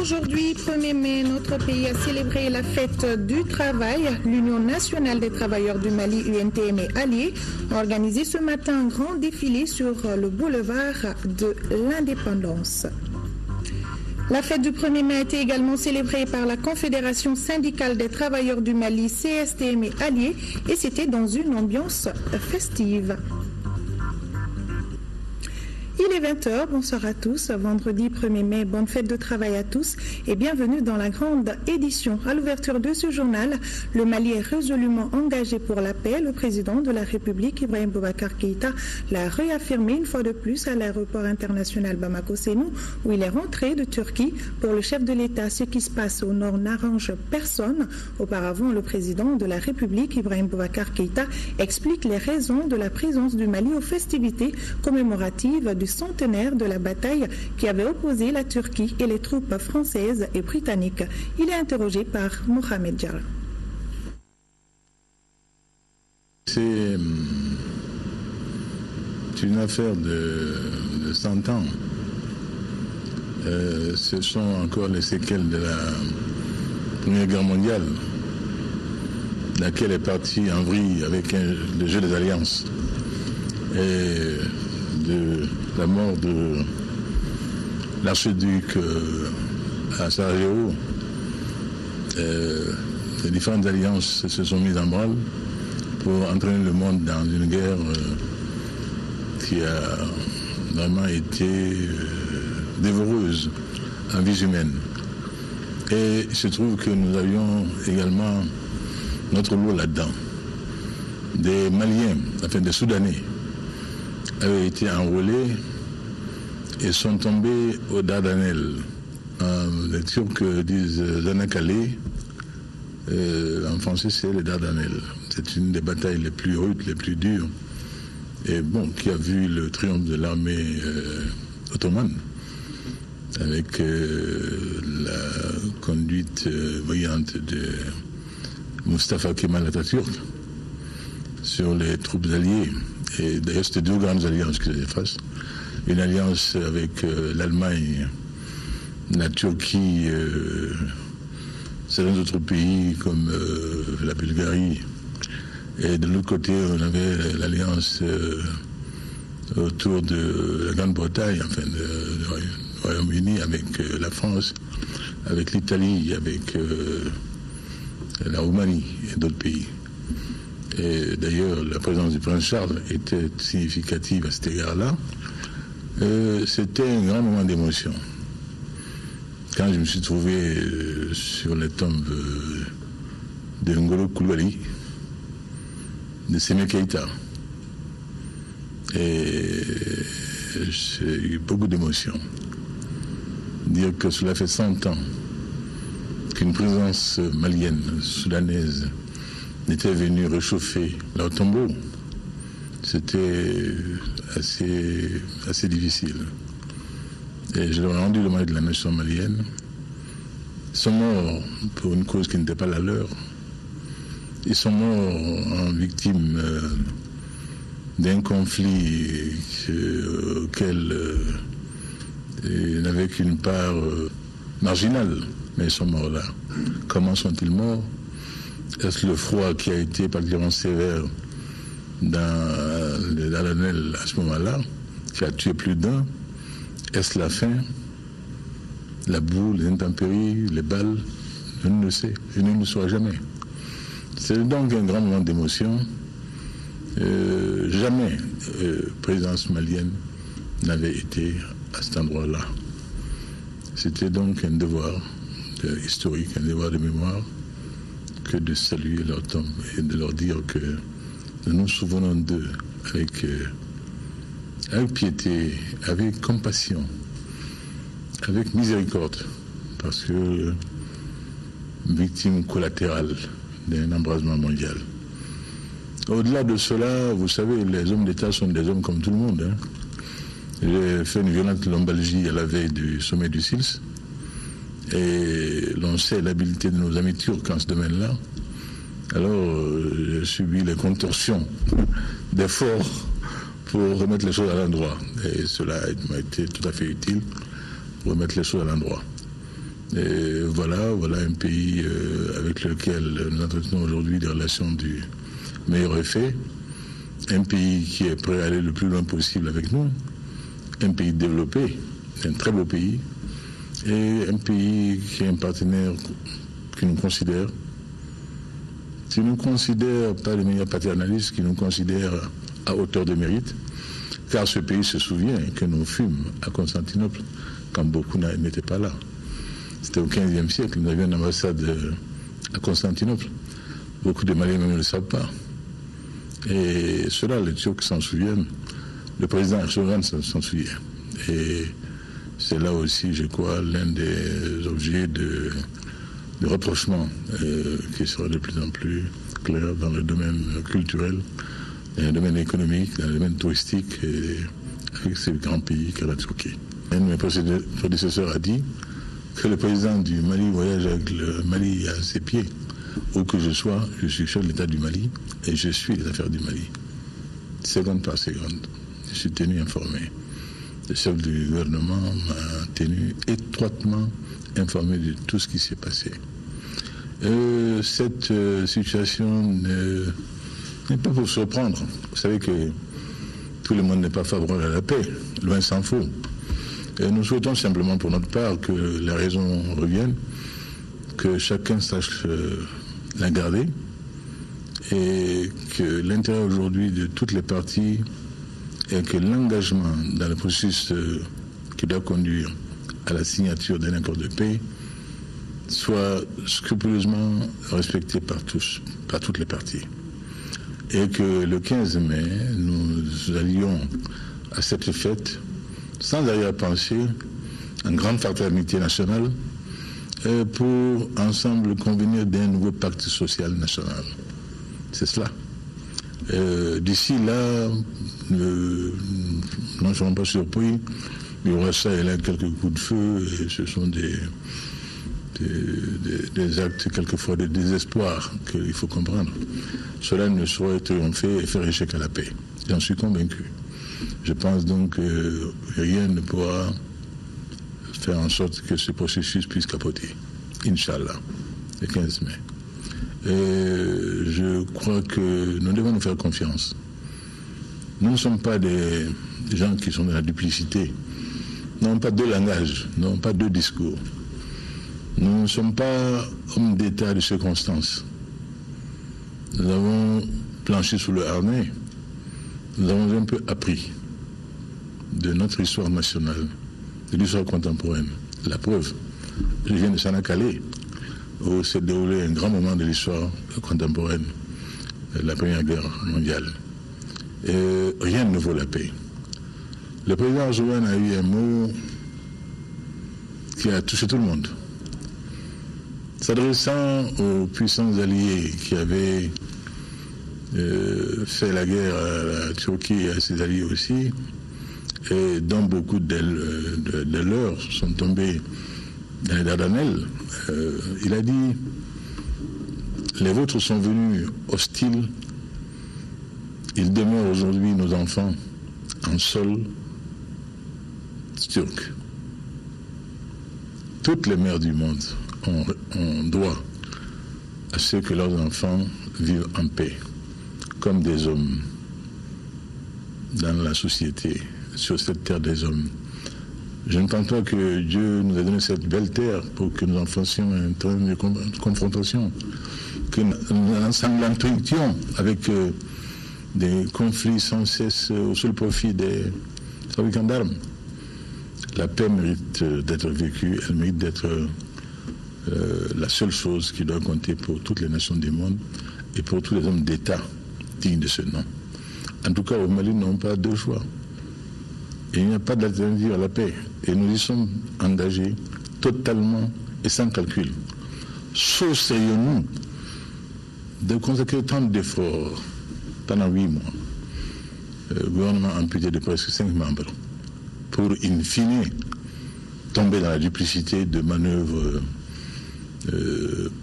Aujourd'hui, 1er mai, notre pays a célébré la fête du travail. L'Union nationale des travailleurs du Mali, UNTM et alliés, a organisé ce matin un grand défilé sur le boulevard de l'Indépendance. La fête du 1er mai a été également célébrée par la Confédération syndicale des travailleurs du Mali, CSTM et alliés, et c'était dans une ambiance festive. Il est 20h, bonsoir à tous, vendredi 1er mai, bonne fête de travail à tous et bienvenue dans la grande édition. À l'ouverture de ce journal, le Mali est résolument engagé pour la paix. Le président de la République, Ibrahim Boubacar Keïta, l'a réaffirmé une fois de plus à l'aéroport international Bamako-Sénou, où il est rentré de Turquie. Pour le chef de l'État, ce qui se passe au nord n'arrange personne. Auparavant, le président de la République, Ibrahim Boubacar Keïta, explique les raisons de la présence du Mali aux festivités commémoratives du centenaire de la bataille qui avait opposé la Turquie et les troupes françaises et britanniques. Il est interrogé par Mohamed Diarra. C'est une affaire de 100 ans. Ce sont encore les séquelles de la Première Guerre mondiale, laquelle est partie en vrille avec le jeu des alliances. Et de la mort de l'archiduc à Sarajevo, les différentes alliances se sont mises en branle pour entraîner le monde dans une guerre qui a vraiment été dévoreuse en vies humaines. Et il se trouve que nous avions également notre lot là-dedans. Des Maliens, enfin des Soudanais, avaient été enrôlés et sont tombés aux Dardanelles. Les Turcs disent Zanakale, en français c'est les Dardanelles. C'est une des batailles les plus rudes, les plus dures, et bon, qui a vu le triomphe de l'armée ottomane, avec la conduite brillante de Mustafa Kemal Atatürk sur les troupes alliées. Et d'ailleurs, c'était deux grandes alliances qui faisaient face. Une alliance avec l'Allemagne, la Turquie, certains autres pays comme la Bulgarie. Et de l'autre côté, on avait l'alliance autour de la Grande-Bretagne, enfin, du Royaume-Uni, avec la France, avec l'Italie, avec la Roumanie et d'autres pays. Et d'ailleurs, la présence du prince Charles était significative à cet égard-là. C'était un grand moment d'émotion. Quand je me suis trouvé sur la tombe de Ngolo Coulibaly, de Sémé Keïta, et j'ai eu beaucoup d'émotion. Dire que cela fait 100 ans qu'une présence malienne, soudanaise, était venu réchauffer leur tombeau, c'était assez difficile. Et je leur ai rendu l'hommage de la nation malienne. Ils sont morts pour une cause qui n'était pas la leur. Ils sont morts en victimes d'un conflit auquel ils n'avaient qu'une part marginale, mais ils sont morts là. Comment sont-ils morts? Est-ce le froid qui a été particulièrement sévère dans les Dardanelles à ce moment-là, qui a tué plus d'un? Est-ce la faim, la boue, les intempéries, les balles? Je ne le sais, je ne le saurai jamais. C'est donc un grand moment d'émotion. Jamais présence malienne n'avait été à cet endroit-là. C'était donc un devoir historique, un devoir de mémoire, que de saluer leur tombe et de leur dire que nous nous souvenons d'eux avec piété, avec compassion, avec miséricorde, parce que victime collatérale d'un embrasement mondial. Au-delà de cela, vous savez, les hommes d'État sont des hommes comme tout le monde. J'ai fait une violente lombalgie à la veille du sommet du SILS. Et l'on sait l'habileté de nos amis turcs en ce domaine-là. Alors, j'ai subi les contorsions d'efforts pour remettre les choses à l'endroit. Et cela m'a été tout à fait utile pour remettre les choses à l'endroit. Et voilà un pays avec lequel nous entretenons aujourd'hui des relations du meilleur effet, un pays qui est prêt à aller le plus loin possible avec nous, un pays développé, un très beau pays, et un pays qui est un partenaire qui nous considère, pas de manière paternaliste, qui nous considère à hauteur de mérite, car ce pays se souvient que nous fûmes à Constantinople quand beaucoup n'étaient pas là. C'était au XVe siècle, nous avions une ambassade à Constantinople. Beaucoup de Maliens ne le savent pas. Et cela, les Turcs s'en souviennent, le président Erdogan s'en souvient. Et c'est là aussi, je crois, l'un des objets de rapprochement qui sera de plus en plus clair dans le domaine culturel, dans le domaine économique, dans le domaine touristique, et avec ce grand pays qu'est la Turquie. Un de mes prédécesseurs a dit que le président du Mali voyage avec le Mali à ses pieds. Où que je sois, je suis chef de l'État du Mali et je suis les affaires du Mali. Seconde par seconde, je suis tenu informé. Le chef du gouvernement m'a tenu étroitement informé de tout ce qui s'est passé. Cette situation n'est pas pour surprendre. Vous savez que tout le monde n'est pas favorable à la paix, loin s'en faut. Et nous souhaitons simplement pour notre part que la raison revienne, que chacun sache la garder et que l'intérêt aujourd'hui de toutes les parties est que l'engagement dans le processus qui doit conduire à la signature d'un accord de paix soit scrupuleusement respecté par toutes les parties. Et que le 15 mai, nous allions à cette fête sans arrière-pensée, en grande fraternité nationale, pour ensemble convenir d'un nouveau pacte social national. C'est cela. D'ici là, nous ne serons pas surpris. Il y aura ça et là quelques coups de feu, et ce sont des actes quelquefois de désespoir qu'il faut comprendre. Cela ne saurait triompher et faire échec à la paix. J'en suis convaincu. Je pense donc que rien ne pourra faire en sorte que ce processus puisse capoter. Inch'Allah, le 15 mai. Et je crois que nous devons nous faire confiance. Nous ne sommes pas des gens qui sont dans la duplicité. Nous n'avons pas deux langages, nous n'avons pas deux discours. Nous ne sommes pas hommes d'État de circonstances. Nous avons planché sous le harnais. Nous avons un peu appris de notre histoire nationale, de l'histoire contemporaine. La preuve, je viens de Sanakale, où s'est déroulé un grand moment de l'histoire contemporaine, la Première Guerre mondiale. Et rien ne vaut la paix. Le président Erdogan a eu un mot qui a touché tout le monde. S'adressant aux puissants alliés qui avaient fait la guerre à la Turquie et à ses alliés aussi, et dont beaucoup de leurs sont tombés dans les Dardanelles, il a dit « Les vôtres sont venus hostiles, ils demeurent aujourd'hui nos enfants en sol turc. Toutes les mères du monde ont droit à ce que leurs enfants vivent en paix, comme des hommes dans la société, sur cette terre des hommes. Je ne pense pas que Dieu nous a donné cette belle terre pour que nous en fassions un terrain de confrontation, que nous ensanglantions avec des conflits sans cesse au seul profit des fabricants d'armes. La paix mérite d'être vécue, elle mérite d'être la seule chose qui doit compter pour toutes les nations du monde et pour tous les hommes d'État dignes de ce nom. En tout cas, au Mali, nous n'avons pas deux choix. Et il n'y a pas d'alternative à la paix. Et nous y sommes engagés totalement et sans calcul. Saucerions-nous de consacrer tant d'efforts pendant 8 mois, le gouvernement amputé de presque 5 membres, pour in fine tomber dans la duplicité de manœuvres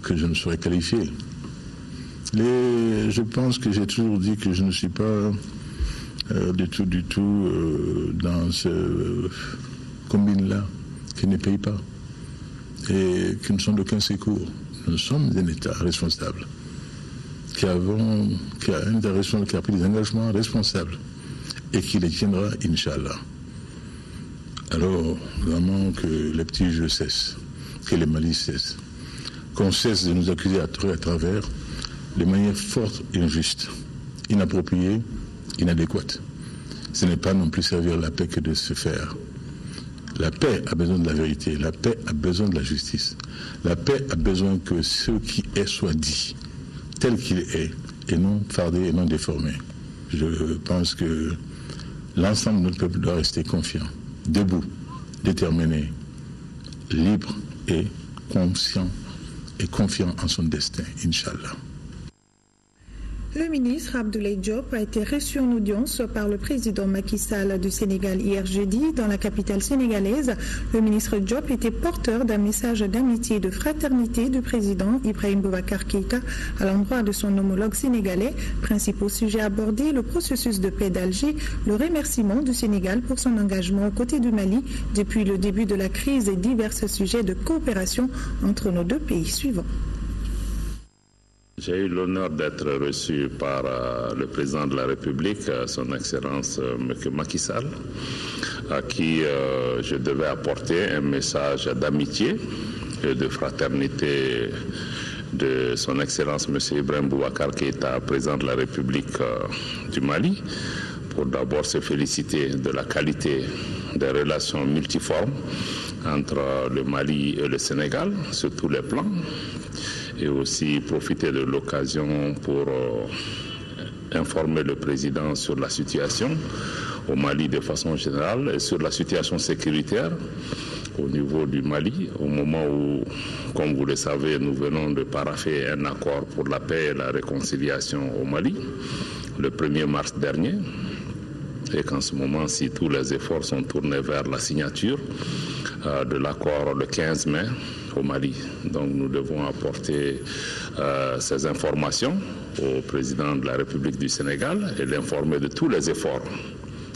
que je ne saurais qualifier. Je pense que j'ai toujours dit que je ne suis pas du tout dans ce combine-là qui ne paye pas. et qui ne sont d'aucun secours. Nous sommes un État responsable qui a un État responsable qui a pris des engagements responsables et qui les tiendra, Inch'Allah. Alors, vraiment que les petits jeux cessent, que les malices cessent, qu'on cesse de nous accuser à travers de manière forte et injuste, inappropriée, inadéquate. Ce n'est pas non plus servir la paix que de se faire. La paix a besoin de la vérité, la paix a besoin de la justice. La paix a besoin que ce qui est soit dit, tel qu'il est, et non fardé et non déformé. Je pense que l'ensemble de notre peuple doit rester confiant, debout, déterminé, libre et conscient et confiant en son destin, Inch'Allah. Le ministre Abdoulaye Diop a été reçu en audience par le président Macky Sall du Sénégal hier jeudi dans la capitale sénégalaise. Le ministre Diop était porteur d'un message d'amitié et de fraternité du président Ibrahim Boubacar Keïta à l'endroit de son homologue sénégalais. Principaux sujets abordés, le processus de paix d'Alger, le remerciement du Sénégal pour son engagement aux côtés du Mali depuis le début de la crise et divers sujets de coopération entre nos deux pays suivants. J'ai eu l'honneur d'être reçu par le président de la République, son Excellence M. Macky Sall, à qui je devais apporter un message d'amitié et de fraternité de son Excellence M. Ibrahim Boubacar Keïta, président de la République du Mali, pour d'abord se féliciter de la qualité des relations multiformes entre le Mali et le Sénégal sur tous les plans, et aussi profiter de l'occasion pour informer le président sur la situation au Mali de façon générale et sur la situation sécuritaire au niveau du Mali, au moment où, comme vous le savez, nous venons de parapher un accord pour la paix et la réconciliation au Mali le 1er mars dernier, et qu'en ce moment-ci, tous les efforts sont tournés vers la signature de l'accord le 15 mai au Mali. Donc nous devons apporter ces informations au président de la République du Sénégal et l'informer de tous les efforts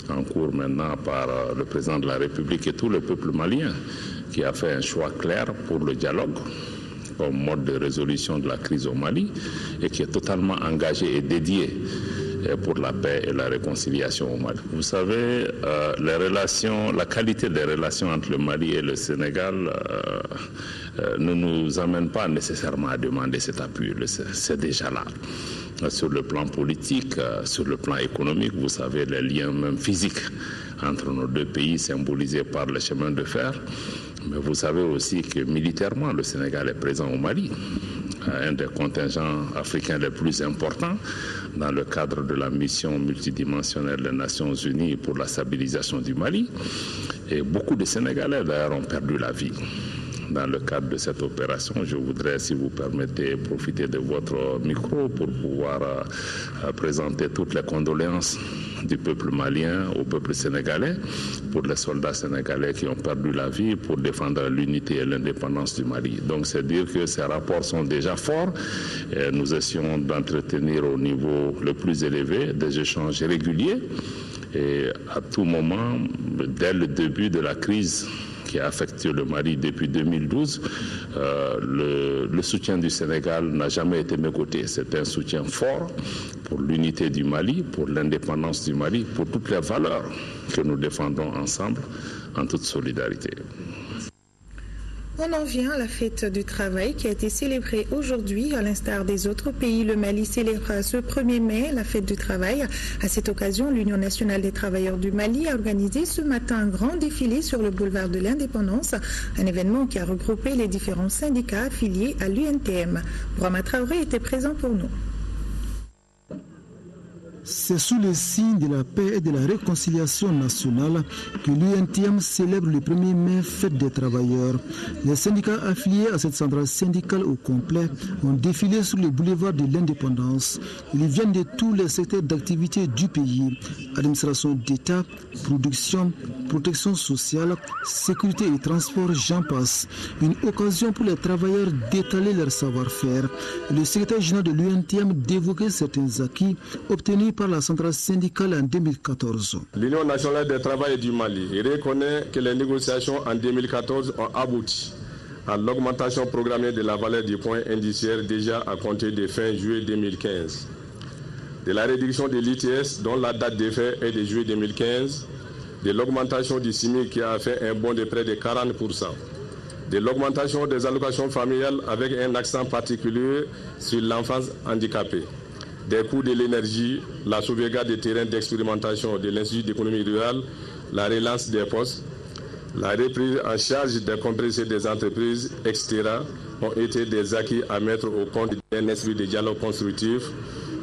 en cours maintenant par le président de la République et tout le peuple malien qui a fait un choix clair pour le dialogue comme mode de résolution de la crise au Mali et qui est totalement engagé et dédié pour la paix et la réconciliation au Mali. Vous savez, la qualité des relations entre le Mali et le Sénégal ne nous amène pas nécessairement à demander cet appui. C'est déjà là. Sur le plan politique, sur le plan économique, vous savez, les liens même physiques entre nos deux pays symbolisés par le chemin de fer. Mais vous savez aussi que militairement, le Sénégal est présent au Mali, un des contingents africains les plus importants dans le cadre de la mission multidimensionnelle des Nations Unies pour la stabilisation du Mali. Et beaucoup de Sénégalais, d'ailleurs, ont perdu la vie dans le cadre de cette opération. Je voudrais, si vous permettez, profiter de votre micro pour pouvoir présenter toutes les condoléances du peuple malien au peuple sénégalais, pour les soldats sénégalais qui ont perdu la vie pour défendre l'unité et l'indépendance du Mali. Donc c'est dire que ces rapports sont déjà forts et nous essayons d'entretenir au niveau le plus élevé des échanges réguliers et à tout moment, dès le début de la crise qui a affecté le Mali depuis 2012, le soutien du Sénégal n'a jamais été méconnu. C'est un soutien fort pour l'unité du Mali, pour l'indépendance du Mali, pour toutes les valeurs que nous défendons ensemble en toute solidarité. On en vient à la fête du travail qui a été célébrée aujourd'hui. À l'instar des autres pays, le Mali célèbre ce 1er mai la fête du travail. À cette occasion, l'Union nationale des travailleurs du Mali a organisé ce matin un grand défilé sur le boulevard de l'Indépendance, un événement qui a regroupé les différents syndicats affiliés à l'UNTM. Brahma Traoré était présent pour nous. C'est sous le signe de la paix et de la réconciliation nationale que l'UNTM célèbre le 1er mai, fête des travailleurs. Les syndicats affiliés à cette centrale syndicale au complet ont défilé sur le boulevard de l'Indépendance. Ils viennent de tous les secteurs d'activité du pays, administration d'État, production, protection sociale, sécurité et transport, j'en passe. Une occasion pour les travailleurs d'étaler leur savoir-faire. Le secrétaire général de l'UNTM d'évoquer certains acquis obtenus par la centrale syndicale en 2014. L'Union nationale des travailleurs du Mali reconnaît que les négociations en 2014 ont abouti à l'augmentation programmée de la valeur du point indiciaire déjà à compter de fin juillet 2015, de la réduction de l'ITS dont la date d'effet est de juillet 2015, de l'augmentation du SMIC qui a fait un bond de près de 40%, de l'augmentation des allocations familiales avec un accent particulier sur l'enfance handicapée, des coûts de l'énergie, la sauvegarde des terrains d'expérimentation de l'Institut d'économie rurale, la relance des postes, la reprise en charge des compressés des entreprises, etc. ont été des acquis à mettre au compte d'un esprit de dialogue constructif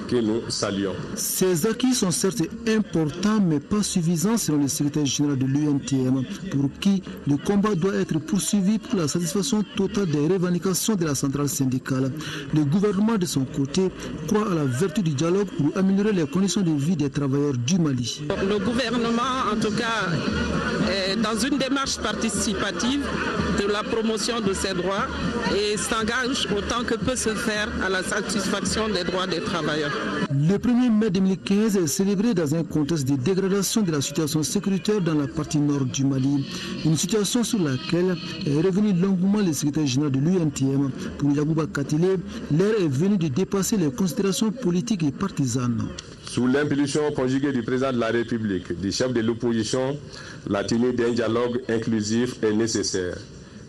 que nous saluons. Ces acquis sont certes importants mais pas suffisants selon le secrétaire général de l'UNTM, pour qui le combat doit être poursuivi pour la satisfaction totale des revendications de la centrale syndicale. Le gouvernement de son côté croit à la vertu du dialogue pour améliorer les conditions de vie des travailleurs du Mali. Le gouvernement en tout cas est dans une démarche participative de la promotion de ses droits et s'engage autant que peut se faire à la satisfaction des droits des travailleurs. Le 1er mai 2015 est célébré dans un contexte de dégradation de la situation sécuritaire dans la partie nord du Mali. Une situation sur laquelle est revenu longuement le secrétaire général de l'UNTM. Pour Yagouba Katile, l'heure est venue de dépasser les considérations politiques et partisanes. Sous l'impulsion conjuguée du président de la République, du chef de l'opposition, la tenue d'un dialogue inclusif est nécessaire,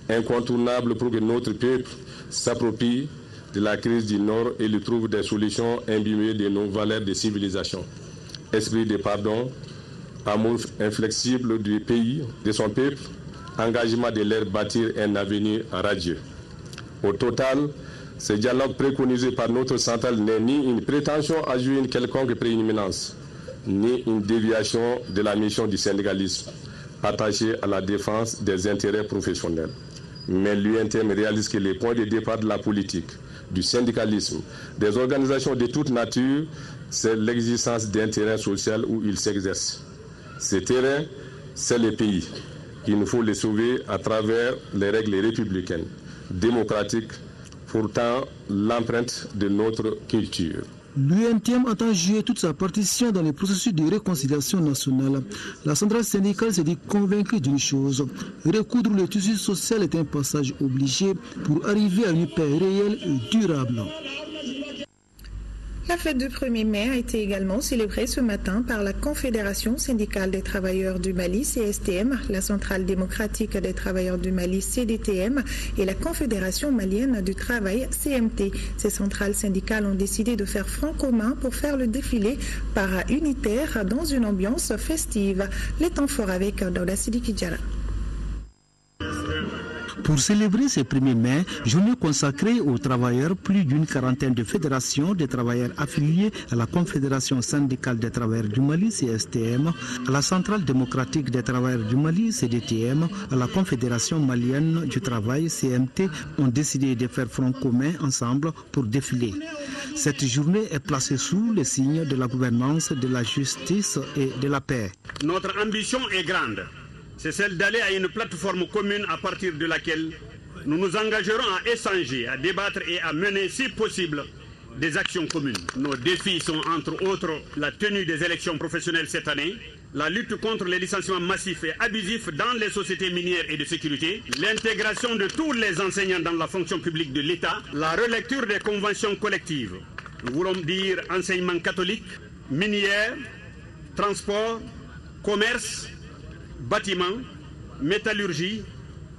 incontournable pour que notre peuple s'approprie de la crise du Nord et lui trouve des solutions imbibées de nos valeurs de civilisation. Esprit de pardon, amour inflexible du pays, de son peuple, engagement de leur bâtir un avenir radieux. Au total, ce dialogue préconisé par notre centrale n'est ni une prétention à jouer une quelconque prééminence, ni une déviation de la mission du syndicalisme, attachée à la défense des intérêts professionnels. Mais l'UNTM réalise que les points de départ de la politique, du syndicalisme, des organisations de toute nature, c'est l'existence d'un terrain social où ils s'exercent. Ce terrain, c'est le pays. Il nous faut le sauver à travers les règles républicaines, démocratiques, pourtant l'empreinte de notre culture. L'UNTM entend jouer toute sa partition dans le processus de réconciliation nationale. La centrale syndicale s'est dit convaincue d'une chose: recoudre le tissu social est un passage obligé pour arriver à une paix réelle et durable. La fête du 1er mai a été également célébrée ce matin par la Confédération syndicale des travailleurs du Mali, CSTM, la Centrale démocratique des travailleurs du Mali, CDTM, et la Confédération malienne du travail, CMT. Ces centrales syndicales ont décidé de faire front commun pour faire le défilé para-unitaire dans une ambiance festive. Les temps forts avec Dauda Sidiki Diarra. Pour célébrer ce 1er mai, journée consacrée aux travailleurs, plus d'une quarantaine de fédérations de travailleurs affiliés à la Confédération syndicale des travailleurs du Mali, CSTM, à la Centrale démocratique des travailleurs du Mali, CDTM, à la Confédération malienne du travail, CMT, ont décidé de faire front commun ensemble pour défiler. Cette journée est placée sous le signe de la gouvernance, de la justice et de la paix. Notre ambition est grande. C'est celle d'aller à une plateforme commune à partir de laquelle nous nous engagerons à échanger, à débattre et à mener, si possible, des actions communes. Nos défis sont entre autres la tenue des élections professionnelles cette année, la lutte contre les licenciements massifs et abusifs dans les sociétés minières et de sécurité, l'intégration de tous les enseignants dans la fonction publique de l'État, la relecture des conventions collectives. Nous voulons dire enseignement catholique, minière, transport, commerce, bâtiments, métallurgie,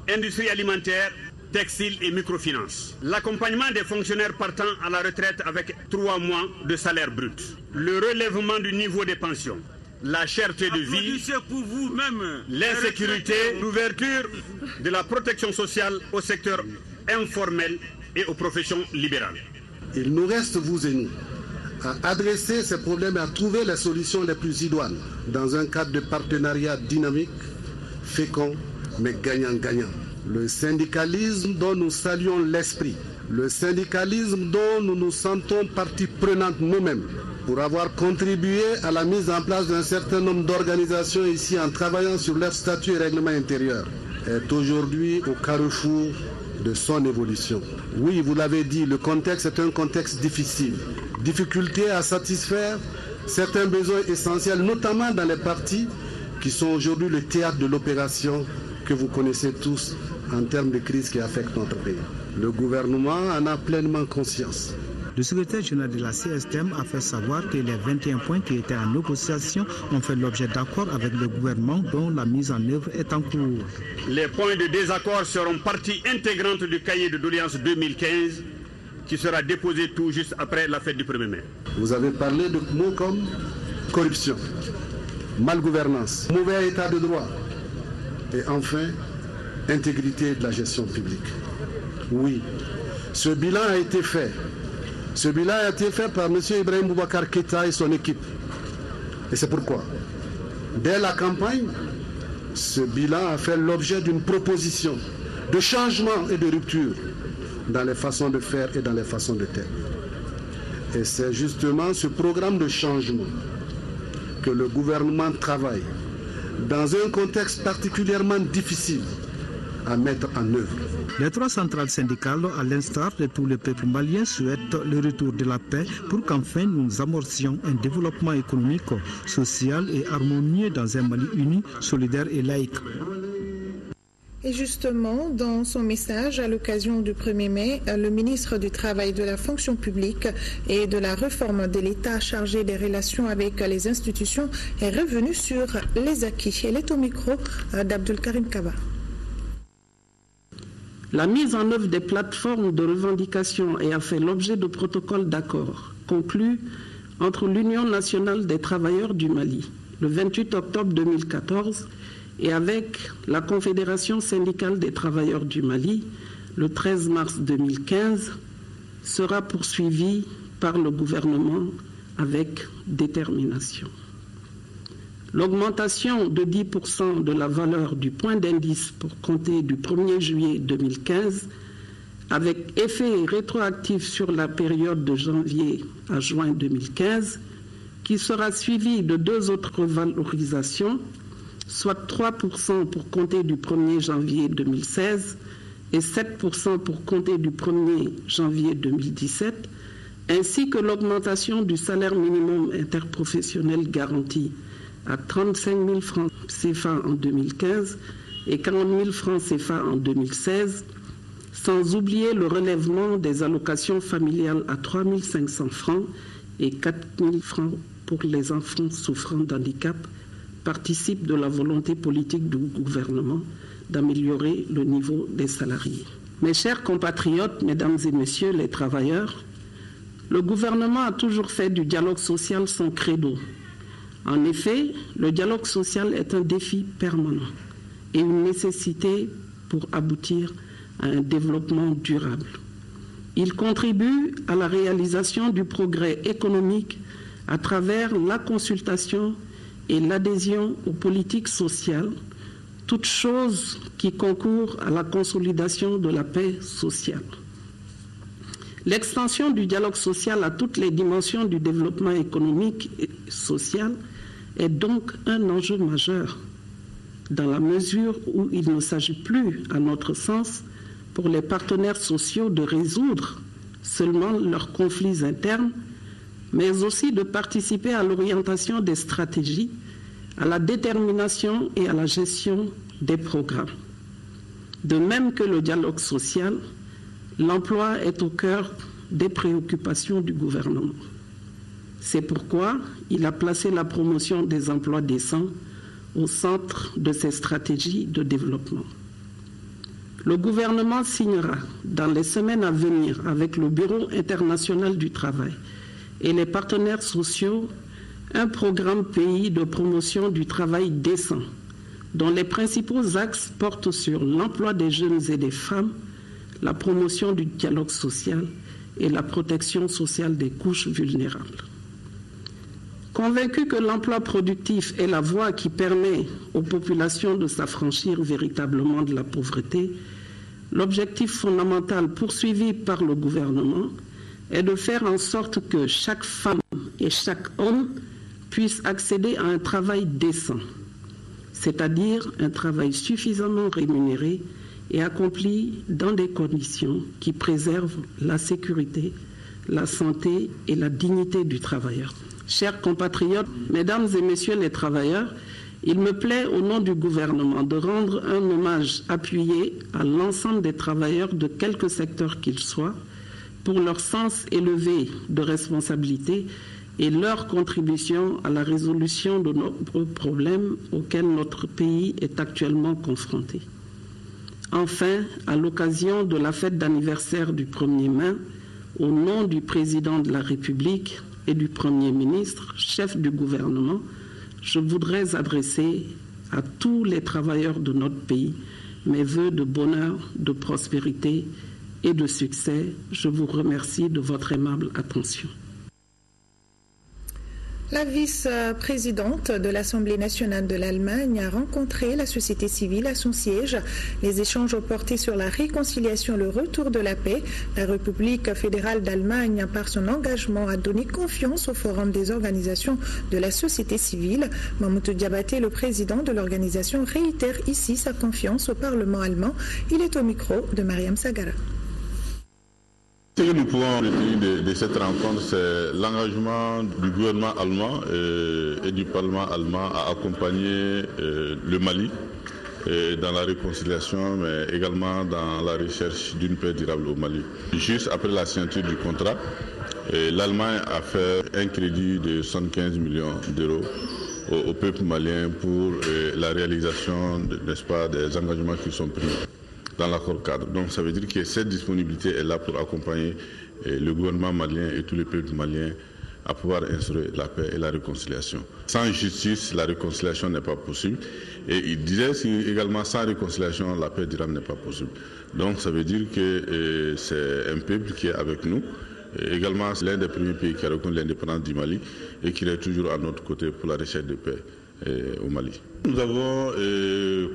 industrie alimentaire, textile et microfinance. L'accompagnement des fonctionnaires partant à la retraite avec 3 mois de salaire brut. Le relèvement du niveau des pensions. La cherté de vie, l'insécurité, l'ouverture de la protection sociale au secteur informel et aux professions libérales. Il nous reste, vous et nous, à adresser ces problèmes et à trouver les solutions les plus idoines dans un cadre de partenariat dynamique, fécond, mais gagnant-gagnant. Le syndicalisme dont nous saluons l'esprit, le syndicalisme dont nous nous sentons partie prenante nous-mêmes, pour avoir contribué à la mise en place d'un certain nombre d'organisations ici en travaillant sur leur statut et règlement intérieur, est aujourd'hui au carrefour de son évolution. Oui, vous l'avez dit, le contexte est un contexte difficile. Difficulté à satisfaire certains besoins essentiels, notamment dans les partis qui sont aujourd'hui le théâtre de l'opération que vous connaissez tous en termes de crise qui affecte notre pays. Le gouvernement en a pleinement conscience. Le secrétaire général de la CSTM a fait savoir que les 21 points qui étaient en négociation ont fait l'objet d'accords avec le gouvernement dont la mise en œuvre est en cours. Les points de désaccord seront partie intégrante du cahier de doléances 2015 qui sera déposé tout juste après la fête du 1er mai. Vous avez parlé de mots comme corruption, malgouvernance, mauvais état de droit et enfin intégrité de la gestion publique. Oui, ce bilan a été fait. Ce bilan a été fait par M. Ibrahim Boubacar Keïta et son équipe. Et c'est pourquoi, dès la campagne, ce bilan a fait l'objet d'une proposition de changement et de rupture dans les façons de faire et dans les façons de faire. Et c'est justement ce programme de changement que le gouvernement travaille dans un contexte particulièrement difficile à mettre en œuvre. Les trois centrales syndicales, à l'instar de tout le peuple malien, souhaitent le retour de la paix pour qu'enfin nous amorcions un développement économique, social et harmonieux dans un Mali uni, solidaire et laïque. Et justement, dans son message à l'occasion du 1er mai, le ministre du Travail, de la fonction publique et de la réforme de l'État chargé des relations avec les institutions est revenu sur les acquis. Elle est au micro d'Abdul Karim Kaba. La mise en œuvre des plateformes de revendication a fait l'objet de protocoles d'accord conclus entre l'Union nationale des travailleurs du Mali le 28 octobre 2014 et avec la Confédération syndicale des travailleurs du Mali le 13 mars 2015 sera poursuivi par le gouvernement avec détermination. L'augmentation de 10% de la valeur du point d'indice pour compter du 1er juillet 2015, avec effet rétroactif sur la période de janvier à juin 2015, qui sera suivie de deux autres revalorisations, soit 3% pour compter du 1er janvier 2016 et 7% pour compter du 1er janvier 2017, ainsi que l'augmentation du salaire minimum interprofessionnel garanti à 35 000 francs CFA en 2015 et 40 000 francs CFA en 2016, sans oublier le relèvement des allocations familiales à 3 500 francs et 4 000 francs pour les enfants souffrant d'handicap, participe de la volonté politique du gouvernement d'améliorer le niveau des salariés. Mes chers compatriotes, mesdames et messieurs les travailleurs, le gouvernement a toujours fait du dialogue social son credo. En effet, le dialogue social est un défi permanent et une nécessité pour aboutir à un développement durable. Il contribue à la réalisation du progrès économique à travers la consultation et l'adhésion aux politiques sociales, toutes choses qui concourent à la consolidation de la paix sociale. L'extension du dialogue social à toutes les dimensions du développement économique et social est donc un enjeu majeur, dans la mesure où il ne s'agit plus, à notre sens, pour les partenaires sociaux de résoudre seulement leurs conflits internes, mais aussi de participer à l'orientation des stratégies, à la détermination et à la gestion des programmes. De même que le dialogue social, l'emploi est au cœur des préoccupations du gouvernement. C'est pourquoi il a placé la promotion des emplois décents au centre de ses stratégies de développement. Le gouvernement signera dans les semaines à venir avec le Bureau international du travail et les partenaires sociaux un programme pays de promotion du travail décent dont les principaux axes portent sur l'emploi des jeunes et des femmes, la promotion du dialogue social et la protection sociale des couches vulnérables. Convaincu que l'emploi productif est la voie qui permet aux populations de s'affranchir véritablement de la pauvreté, l'objectif fondamental poursuivi par le gouvernement est de faire en sorte que chaque femme et chaque homme puissent accéder à un travail décent, c'est-à-dire un travail suffisamment rémunéré et accompli dans des conditions qui préservent la sécurité, la santé et la dignité du travailleur. Chers compatriotes, mesdames et messieurs les travailleurs, Il me plaît, au nom du gouvernement, de rendre un hommage appuyé à l'ensemble des travailleurs de quelque secteur qu'ils soient pour leur sens élevé de responsabilité et leur contribution à la résolution de nombreux problèmes auxquels notre pays est actuellement confronté. Enfin, à l'occasion de la fête d'anniversaire du 1er mai, au nom du président de la République et du Premier ministre, chef du gouvernement, je voudrais adresser à tous les travailleurs de notre pays mes vœux de bonheur, de prospérité et de succès. Je vous remercie de votre aimable attention. La vice-présidente de l'Assemblée nationale de l'Allemagne a rencontré la société civile à son siège. Les échanges ont porté sur la réconciliation, le retour de la paix. La République fédérale d'Allemagne, par son engagement, a donné confiance au Forum des organisations de la société civile. Mahmoud Diabaté, le président de l'organisation, réitère ici sa confiance au Parlement allemand. Il est au micro de Mariam Sagara. Ce que nous pouvons retenir de cette rencontre, c'est l'engagement du gouvernement allemand et du Parlement allemand à accompagner le Mali dans la réconciliation, mais également dans la recherche d'une paix durable au Mali. Juste après la signature du contrat, l'Allemagne a fait un crédit de 75 millions d'euros au peuple malien pour la réalisation, n'est-ce pas, des engagements qui sont pris dans l'accord cadre. Donc ça veut dire que cette disponibilité est là pour accompagner le gouvernement malien et tous les peuples maliens à pouvoir instaurer la paix et la réconciliation. Sans justice, la réconciliation n'est pas possible. Et il disait également, sans réconciliation, la paix durable n'est pas possible. Donc ça veut dire que c'est un peuple qui est avec nous. Et également, c'est l'un des premiers pays qui a reconnu l'indépendance du Mali et qui est toujours à notre côté pour la recherche de paix au Mali. Nous avons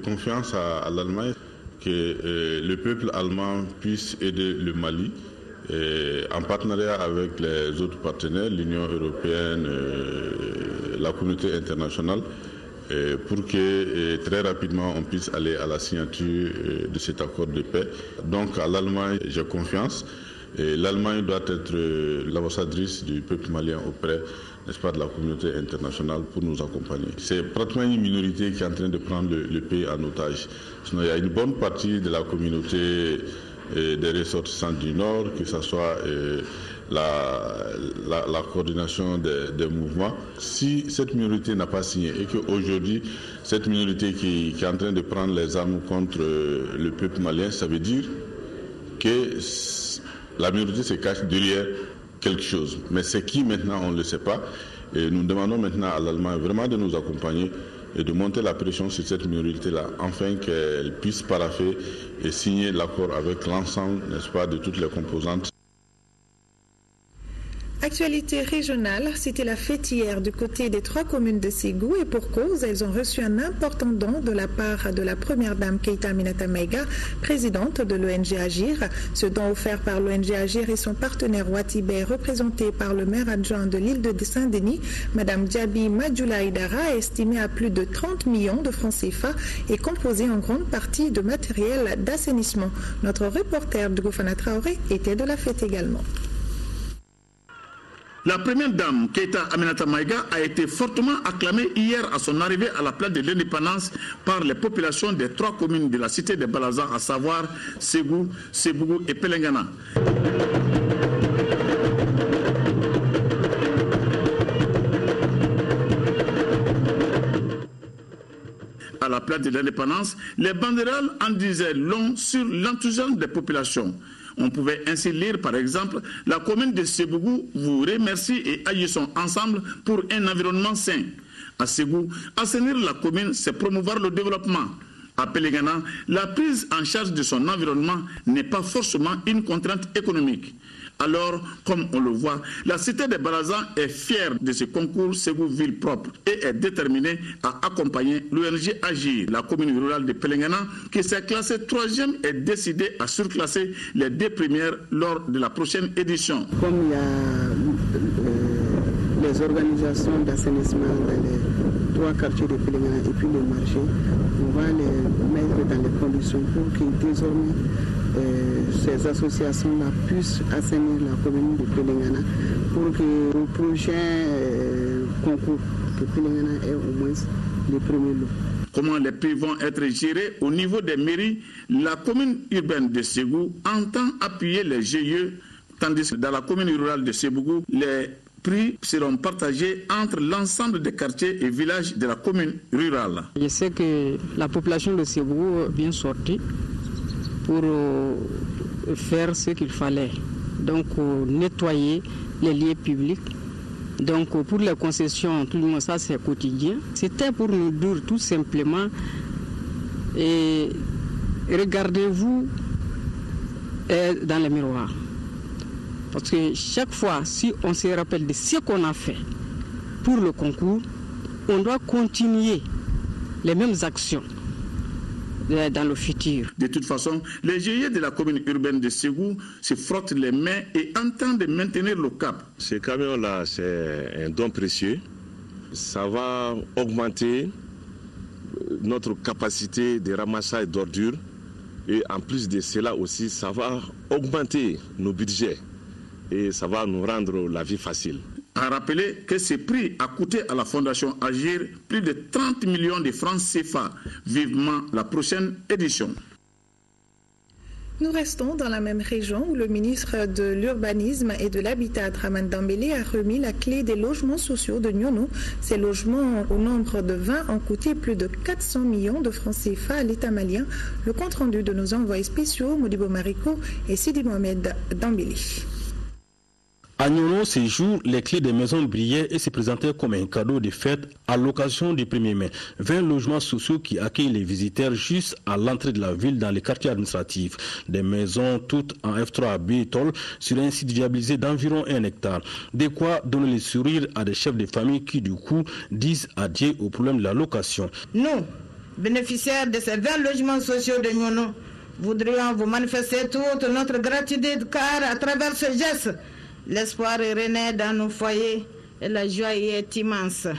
confiance à l'Allemagne que le peuple allemand puisse aider le Mali en partenariat avec les autres partenaires, l'Union européenne, la communauté internationale, pour que très rapidement on puisse aller à la signature de cet accord de paix. Donc à l'Allemagne, j'ai confiance. L'Allemagne doit être l'ambassadrice du peuple malien auprès, n'est-ce pas, de la communauté internationale pour nous accompagner. C'est pratiquement une minorité qui est en train de prendre le pays en otage. Sinon, il y a une bonne partie de la communauté des ressortissants du Nord, que ce soit la coordination des mouvements. Si cette minorité n'a pas signé et qu'aujourd'hui, cette minorité qui est en train de prendre les armes contre le peuple malien, ça veut dire que la minorité se cache derrière quelque chose. Mais c'est qui maintenant, on ne le sait pas. Et nous demandons maintenant à l'Allemagne vraiment de nous accompagner et de monter la pression sur cette minorité-là, afin qu'elle puisse paraffer et signer l'accord avec l'ensemble, n'est-ce pas, de toutes les composantes. Actualité régionale, c'était la fête hier du côté des 3 communes de Ségou et pour cause, elles ont reçu un important don de la part de la première dame Keita Aminata Maïga, présidente de l'ONG Agir. Ce don offert par l'ONG Agir et son partenaire Watibé, représenté par le maire adjoint de l'île de Saint-Denis, Madame Diaby Madjoula Idara, estimé à plus de 30 millions de francs CFA et composé en grande partie de matériel d'assainissement. Notre reporter de Goufana Traoré était de la fête également. La première dame, Keita Aminata Maïga, a été fortement acclamée hier à son arrivée à la place de l'indépendance par les populations des 3 communes de la cité de Balaza, à savoir Ségou, Sébougou et Pelengana. À la place de l'indépendance, les banderoles en disaient long sur l'enthousiasme des populations. On pouvait ainsi lire, par exemple, la commune de Sébougou vous remercie et agissons ensemble pour un environnement sain. À Ségou, assainir la commune, c'est promouvoir le développement. À Pelengana, la prise en charge de son environnement n'est pas forcément une contrainte économique. Alors, comme on le voit, la cité de Balaza est fière de ce concours Ségou Ville Propre et est déterminée à accompagner l'ONG Agir. La commune rurale de Pelengana, qui s'est classée 3e, est décidée à surclasser les 2 premières lors de la prochaine édition. Comme il y a les organisations d'assainissement dans les 3 quartiers de Pelengana et puis le marché, on va les mettre dans les conditions pour que désormais ces associations-là puissent assainir la commune de Pelengana pour que le prochain concours de Pelengana ait au moins les premiers lots. Comment les prix vont être gérés au niveau des mairies? La commune urbaine de Ségou entend appuyer les GIE, tandis que dans la commune rurale de Sebougou, les prix seront partagés entre l'ensemble des quartiers et villages de la commune rurale. Je sais que la population de Sebougou est bien sortie pour faire ce qu'il fallait, donc nettoyer les lieux publics. Donc pour les concessions, tout le monde, ça c'est quotidien. C'était pour nous dire tout simplement, et regardez-vous dans le miroir. Parce que chaque fois, si on se rappelle de ce qu'on a fait pour le concours, on doit continuer les mêmes actions dans le futur. De toute façon, les GIE de la commune urbaine de Ségou se frottent les mains et entendent maintenir le cap. Ce camion-là, c'est un don précieux. Ça va augmenter notre capacité de ramassage d'ordures. Et en plus de cela aussi, ça va augmenter nos budgets. Et ça va nous rendre la vie facile. À rappeler que ce prix a coûté à la Fondation Agir plus de 30 millions de francs CFA. Vivement la prochaine édition. Nous restons dans la même région où le ministre de l'Urbanisme et de l'Habitat, Dramane Dembélé, a remis la clé des logements sociaux de Nyono. Ces logements, au nombre de 20, ont coûté plus de 400 millions de francs CFA à l'État malien. Le compte-rendu de nos envoyés spéciaux, Modibo Mariko et Sidi Mohamed Dembélé. À Nyono, ces jours, les clés des maisons brillaient et se présentaient comme un cadeau de fête à l'occasion du 1er mai. 20 logements sociaux qui accueillent les visiteurs juste à l'entrée de la ville dans les quartiers administratifs. Des maisons toutes en F3B Toll sur un site viabilisé d'environ 1 hectare. De quoi donner le sourire à des chefs de famille qui, du coup, disent adieu au problème de la location. Nous, bénéficiaires de ces 20 logements sociaux de Nyono, voudrions vous manifester toute notre gratitude car à travers ce geste, l'espoir est rené dans nos foyers et la joie y est immense.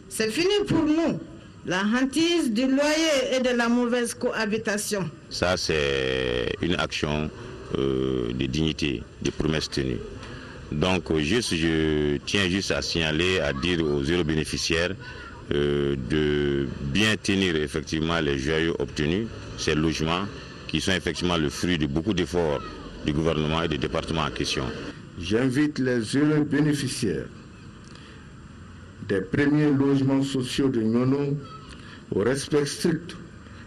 C'est fini pour nous, la hantise du loyer et de la mauvaise cohabitation. Ça, c'est une action de dignité, de promesse tenue. Donc, je tiens juste à signaler, à dire aux heureux bénéficiaires de bien tenir effectivement les joyaux obtenus, ces logements qui sont effectivement le fruit de beaucoup d'efforts du gouvernement et du département en question. J'invite les heureux bénéficiaires des premiers logements sociaux de Nyono au respect strict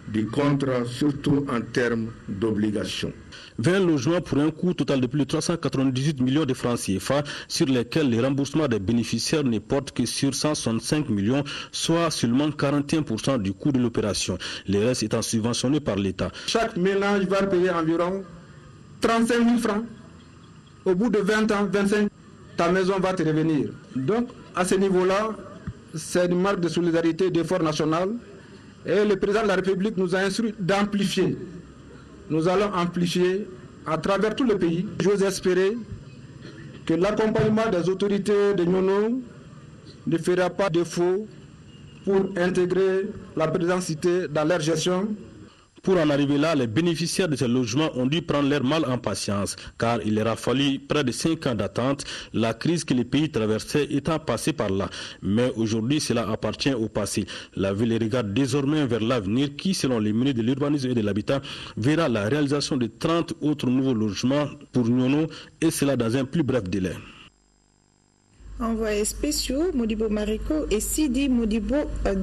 du contrat, surtout en termes d'obligations. 20 logements pour un coût total de plus de 398 millions de francs CFA, sur lesquels les remboursements des bénéficiaires ne portent que sur 165 millions, soit seulement 41% du coût de l'opération. Les restes étant subventionnés par l'État. Chaque ménage va payer environ 35 000 francs. Au bout de 20 ans, 25, ta maison va te revenir. Donc, à ce niveau-là, c'est une marque de solidarité et d'effort national. Et le président de la République nous a instruit d'amplifier. Nous allons amplifier à travers tout le pays. J'ose espérer que l'accompagnement des autorités de Nyono ne fera pas défaut pour intégrer la présente cité dans leur gestion. Pour en arriver là, les bénéficiaires de ces logements ont dû prendre leur mal en patience, car il leur a fallu près de 5 ans d'attente, la crise que le pays traversait étant passée par là. Mais aujourd'hui, cela appartient au passé. La ville regarde désormais vers l'avenir qui, selon les ministres de l'Urbanisme et de l'Habitat, verra la réalisation de 30 autres nouveaux logements pour Nyono, et cela dans un plus bref délai. Envoyés spéciaux, Modibo Mariko et Sidi Modibo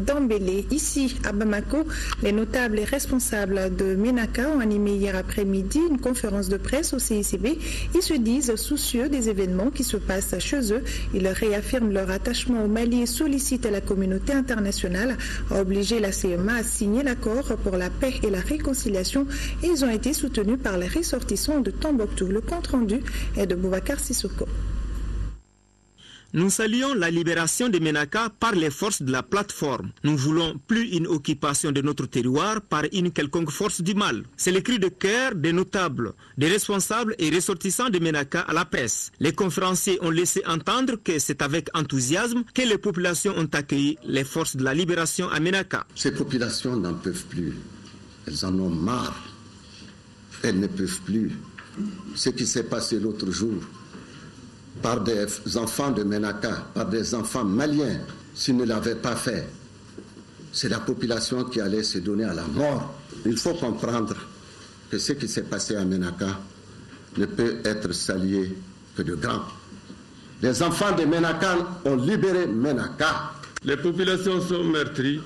Dembélé. Ici, à Bamako, les notables et responsables de MENACA ont animé hier après-midi une conférence de presse au CICB. Ils se disent soucieux des événements qui se passent chez eux. Ils réaffirment leur attachement au Mali et sollicitent la communauté internationale à obliger la CMA à signer l'accord pour la paix et la réconciliation. Et ils ont été soutenus par les ressortissants de Tombouctou. Le compte-rendu est de Boubacar Sissoko. Nous saluons la libération de Ménaka par les forces de la plateforme. Nous voulons plus une occupation de notre territoire par une quelconque force du mal. C'est le cri de cœur des notables, des responsables et ressortissants de Ménaka à la presse. Les conférenciers ont laissé entendre que c'est avec enthousiasme que les populations ont accueilli les forces de la libération à Ménaka. Ces populations n'en peuvent plus. Elles en ont marre. Elles ne peuvent plus. Ce qui s'est passé l'autre jour, par des enfants de Ménaka, par des enfants maliens, s'ils ne l'avaient pas fait, c'est la population qui allait se donner à la mort. Il faut comprendre que ce qui s'est passé à Ménaka ne peut être salué que de grand. Les enfants de Ménaka ont libéré Ménaka. Les populations sont meurtries,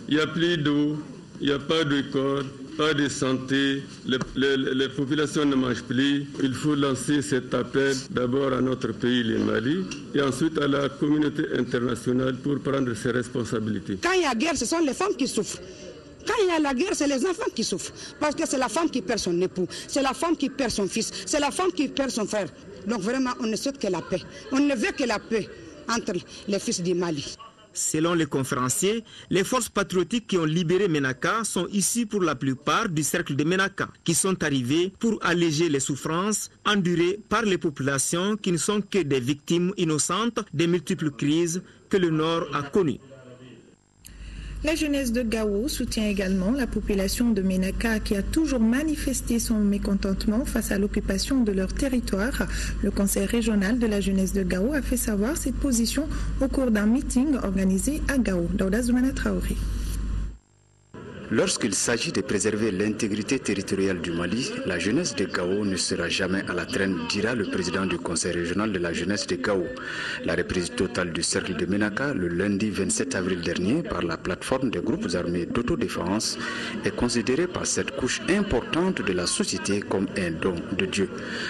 il n'y a plus d'eau, il n'y a pas de corps, pas de santé, les populations ne mangent plus. Il faut lancer cet appel d'abord à notre pays, le Mali, et ensuite à la communauté internationale pour prendre ses responsabilités. Quand il y a guerre, ce sont les femmes qui souffrent. Quand il y a la guerre, c'est les enfants qui souffrent. Parce que c'est la femme qui perd son époux, c'est la femme qui perd son fils, c'est la femme qui perd son frère. Donc vraiment, on ne souhaite que la paix. On ne veut que la paix entre les fils du Mali. Selon les conférenciers, les forces patriotiques qui ont libéré Ménaka sont issues pour la plupart du cercle de Ménaka, qui sont arrivés pour alléger les souffrances endurées par les populations qui ne sont que des victimes innocentes des multiples crises que le Nord a connues. La jeunesse de Gao soutient également la population de Ménaka qui a toujours manifesté son mécontentement face à l'occupation de leur territoire. Le conseil régional de la jeunesse de Gao a fait savoir cette position au cours d'un meeting organisé à Gao. Daouda Zoumana Traoré. Lorsqu'il s'agit de préserver l'intégrité territoriale du Mali, la jeunesse de Gao ne sera jamais à la traîne, dira le président du conseil régional de la jeunesse de Gao. La reprise totale du cercle de Ménaka le lundi 27 avril dernier par la plateforme des groupes armés d'autodéfense est considérée par cette couche importante de la société comme un don de Dieu.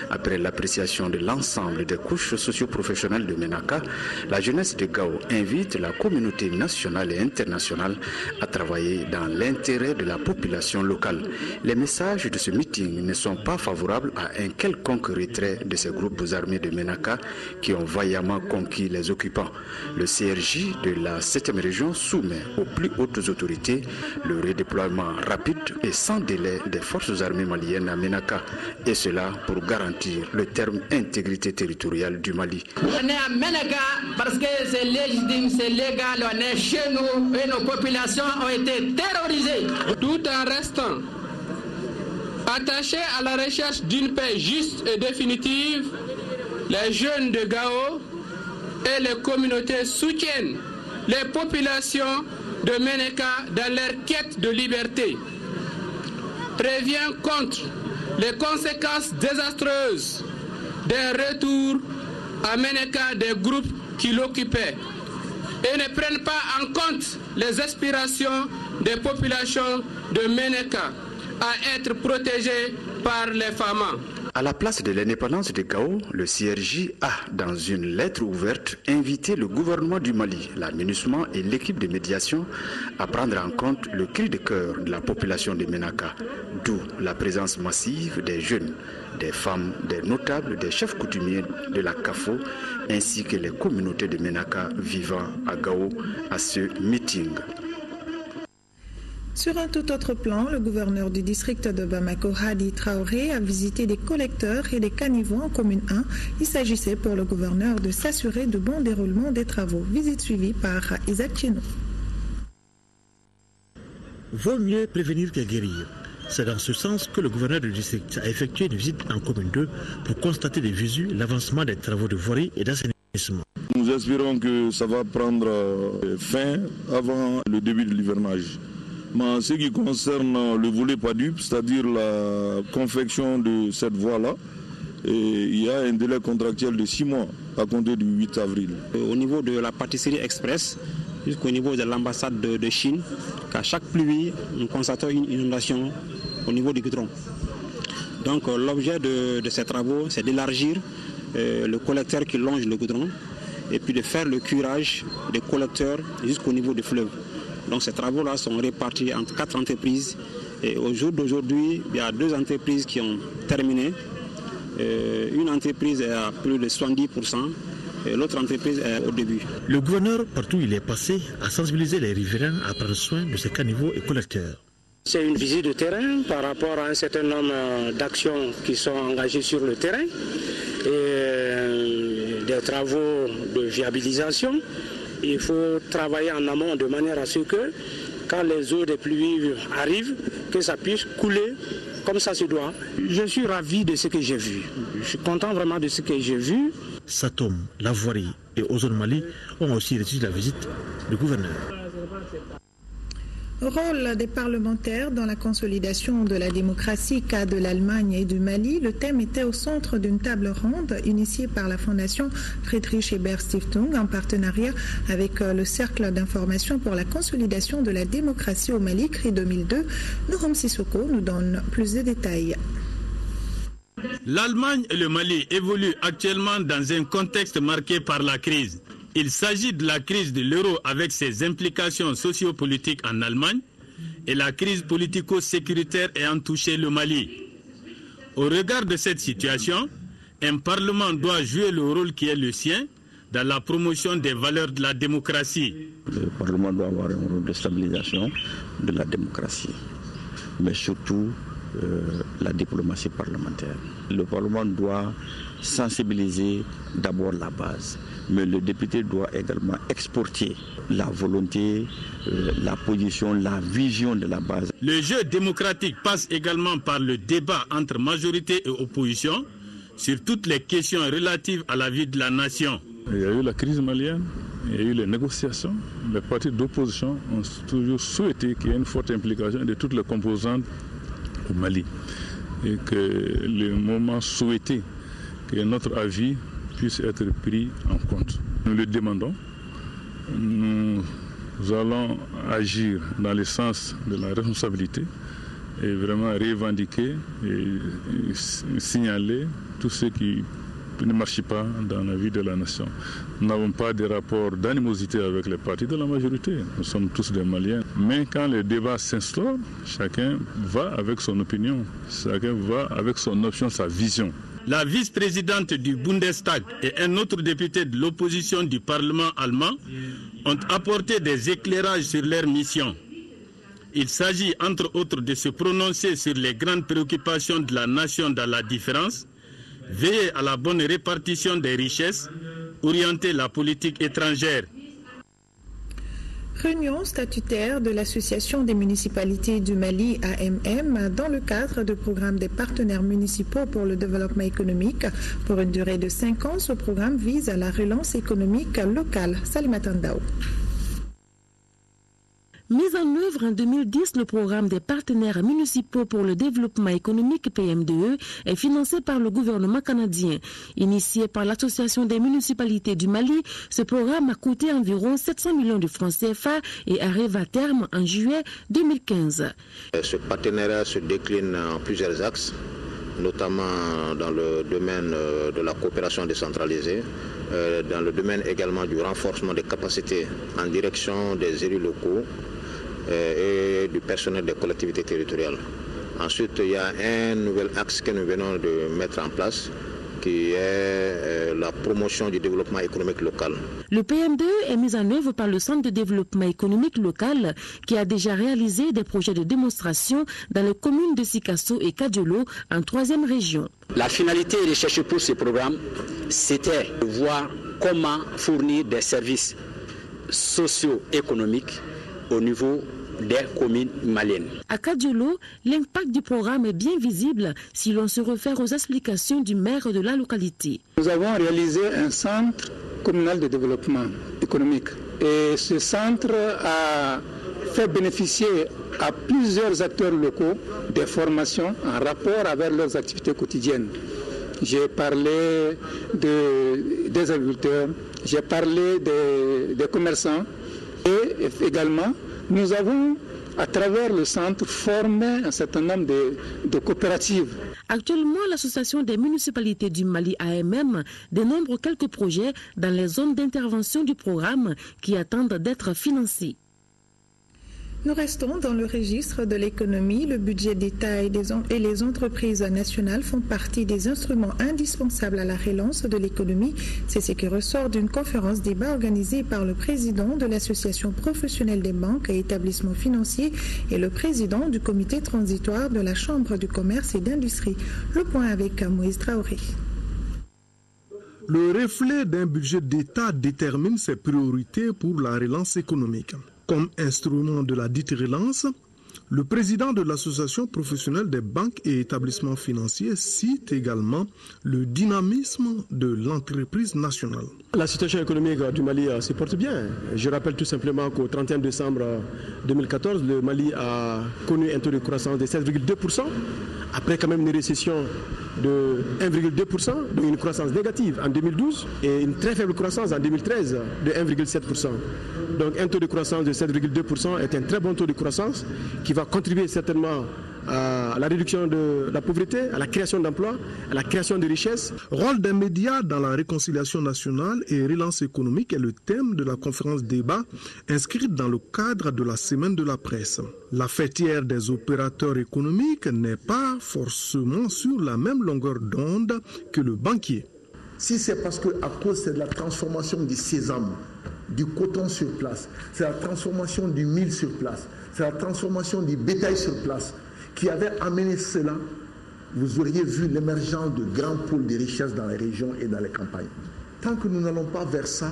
Après l'appréciation de l'ensemble des couches socio-professionnelles de Ménaka, la jeunesse de Gao invite la communauté nationale et internationale à travailler dans l'intérêt de la population locale. Les messages de ce meeting ne sont pas favorables à un quelconque retrait de ces groupes armés de Ménaka qui ont vaillamment conquis les occupants. Le CRJ de la 7e région soumet aux plus hautes autorités le redéploiement rapide et sans délai des forces armées maliennes à Ménaka, et cela pour garantir le terme intégrité territoriale du Mali. On est à Ménaka parce que c'est légitime, c'est légal, on est chez nous et nos populations ont été terrorisées. Tout en restant attachés à la recherche d'une paix juste et définitive, les jeunes de Gao et les communautés soutiennent les populations de Ménaka dans leur quête de liberté, prévient contre les conséquences désastreuses d'un retour à Ménaka des groupes qui l'occupaient et ne prennent pas en compte les aspirations des populations de Ménaka à être protégées par les FAMA. À la place de l'indépendance de Gao, le CRJ a, dans une lettre ouverte, invité le gouvernement du Mali, la MINUSMA et l'équipe de médiation à prendre en compte le cri de cœur de la population de Ménaka, d'où la présence massive des jeunes, des femmes, des notables, des chefs coutumiers de la CAFO, ainsi que les communautés de Ménaka vivant à Gao à ce meeting. Sur un tout autre plan, le gouverneur du district de Bamako, Hadi Traoré, a visité des collecteurs et des caniveaux en commune 1. Il s'agissait pour le gouverneur de s'assurer de bon déroulement des travaux. Visite suivie par Isaac Cheno. Vaut mieux prévenir que guérir. C'est dans ce sens que le gouverneur du district a effectué une visite en commune 2 pour constater de visu l'avancement des travaux de voirie et d'assainissement. Nous espérons que ça va prendre fin avant le début de l'hivernage. Mais en ce qui concerne le volet PADUP, c'est-à-dire la confection de cette voie-là, il y a un délai contractuel de 6 mois à compter du 8 avril. Au niveau de la pâtisserie express, jusqu'au niveau de l'ambassade de Chine, qu'à chaque pluie, nous constatons une inondation au niveau du goudron. Donc l'objet de ces travaux, c'est d'élargir le collecteur qui longe le goudron et puis de faire le curage des collecteurs jusqu'au niveau du fleuve. Donc ces travaux-là sont répartis entre 4 entreprises. Et au jour d'aujourd'hui, il y a 2 entreprises qui ont terminé. Une entreprise est à plus de 70% et l'autre entreprise est au début. Le gouverneur, partout où il est passé, a sensibilisé les riverains à prendre soin de ces caniveaux et collecteurs. C'est une visite de terrain par rapport à un certain nombre d'actions qui sont engagées sur le terrain et des travaux de viabilisation. Il faut travailler en amont de manière à ce que, quand les eaux des pluies arrivent, que ça puisse couler comme ça se doit. Je suis ravi de ce que j'ai vu. Je suis content vraiment de ce que j'ai vu. Satom, La Voirie et Ozone Mali ont aussi reçu la visite du gouverneur. Rôle des parlementaires dans la consolidation de la démocratie, cas de l'Allemagne et du Mali. Le thème était au centre d'une table ronde initiée par la Fondation Friedrich Ebert Stiftung en partenariat avec le Cercle d'information pour la consolidation de la démocratie au Mali, CRI 2002. Nourom Sissoko nous donne plus de détails. L'Allemagne et le Mali évoluent actuellement dans un contexte marqué par la crise. Il s'agit de la crise de l'euro avec ses implications sociopolitiques en Allemagne et la crise politico-sécuritaire ayant touché le Mali. Au regard de cette situation, un Parlement doit jouer le rôle qui est le sien dans la promotion des valeurs de la démocratie. Le Parlement doit avoir un rôle de stabilisation de la démocratie, mais surtout la diplomatie parlementaire. Le Parlement doit sensibiliser d'abord la base, mais le député doit également exporter la volonté, la position, la vision de la base. Le jeu démocratique passe également par le débat entre majorité et opposition sur toutes les questions relatives à la vie de la nation. Il y a eu la crise malienne, il y a eu les négociations. Les partis d'opposition ont toujours souhaité qu'il y ait une forte implication de toutes les composantes au Mali et que le moment souhaité que notre avis puisse être pris en compte. Nous le demandons. Nous allons agir dans le sens de la responsabilité et vraiment revendiquer et signaler tout ce qui ne marche pas dans la vie de la nation. Nous n'avons pas de rapport d'animosité avec les partis de la majorité. Nous sommes tous des Maliens. Mais quand le débat s'instaure, chacun va avec son opinion, chacun va avec son option, sa vision. La vice-présidente du Bundestag et un autre député de l'opposition du Parlement allemand ont apporté des éclairages sur leur mission. Il s'agit entre autres de se prononcer sur les grandes préoccupations de la nation dans la différence, veiller à la bonne répartition des richesses, orienter la politique étrangère. Réunion statutaire de l'Association des municipalités du Mali, AMM, dans le cadre du programme des partenaires municipaux pour le développement économique. Pour une durée de 5 ans, ce programme vise à la relance économique locale. Salimata Ndao. Mis en œuvre en 2010, le programme des partenaires municipaux pour le développement économique PMDE est financé par le gouvernement canadien. Initié par l'Association des municipalités du Mali, ce programme a coûté environ 700 millions de francs CFA et arrive à terme en juillet 2015. Ce partenariat se décline en plusieurs axes, notamment dans le domaine de la coopération décentralisée, dans le domaine également du renforcement des capacités en direction des élus locaux et du personnel des collectivités territoriales. Ensuite, il y a un nouvel axe que nous venons de mettre en place qui est la promotion du développement économique local. Le PMDE est mis en œuvre par le Centre de développement économique local qui a déjà réalisé des projets de démonstration dans les communes de Sikasso et Kadiolo en 3e région. La finalité recherchée pour ce programme, c'était de voir comment fournir des services socio-économiques au niveau des communes maliennes. À Kadiolo, l'impact du programme est bien visible si l'on se réfère aux explications du maire de la localité. Nous avons réalisé un centre communal de développement économique et ce centre a fait bénéficier à plusieurs acteurs locaux des formations en rapport avec leurs activités quotidiennes. J'ai parlé des agriculteurs, j'ai parlé des commerçants et également nous avons, à travers le centre, formé un certain nombre de coopératives. Actuellement, l'Association des municipalités du Mali, AMM, dénombre quelques projets dans les zones d'intervention du programme qui attendent d'être financés. Nous restons dans le registre de l'économie. Le budget d'État et les entreprises nationales font partie des instruments indispensables à la relance de l'économie. C'est ce qui ressort d'une conférence débat organisée par le président de l'Association professionnelle des banques et établissements financiers et le président du comité transitoire de la Chambre du commerce et d'industrie. Le point avec Moïse Traoré. Le reflet d'un budget d'État détermine ses priorités pour la relance économique. Comme instrument de la dite relance, Le président de l'association professionnelle des banques et établissements financiers cite également le dynamisme de l'entreprise nationale. La situation économique du Mali se porte bien. Je rappelle tout simplement qu'au 31 décembre 2014, le Mali a connu un taux de croissance de 16,2%, après quand même une récession de 1,2%, donc une croissance négative en 2012 et une très faible croissance en 2013 de 1,7%. Donc un taux de croissance de 7,2% est un très bon taux de croissance qui va contribuer certainement à la réduction de la pauvreté, à la création d'emplois, à la création de richesses. Rôle des médias dans la réconciliation nationale et relance économique est le thème de la conférence débat inscrite dans le cadre de la semaine de la presse. La fêtière des opérateurs économiques n'est pas forcément sur la même longueur d'onde que le banquier. Si c'est parce qu'à cause de la transformation du sésame, du coton sur place, c'est la transformation du mil sur place, c'est la transformation du bétail sur place qui avait amené cela, vous auriez vu l'émergence de grands pôles de richesse dans les régions et dans les campagnes. Tant que nous n'allons pas vers ça,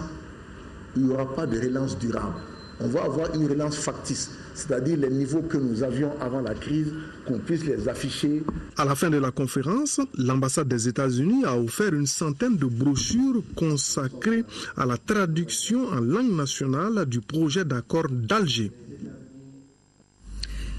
il n'y aura pas de relance durable. On va avoir une relance factice, c'est-à-dire les niveaux que nous avions avant la crise, qu'on puisse les afficher. À la fin de la conférence, l'ambassade des États-Unis a offert une centaine de brochures consacrées à la traduction en langue nationale du projet d'accord d'Alger.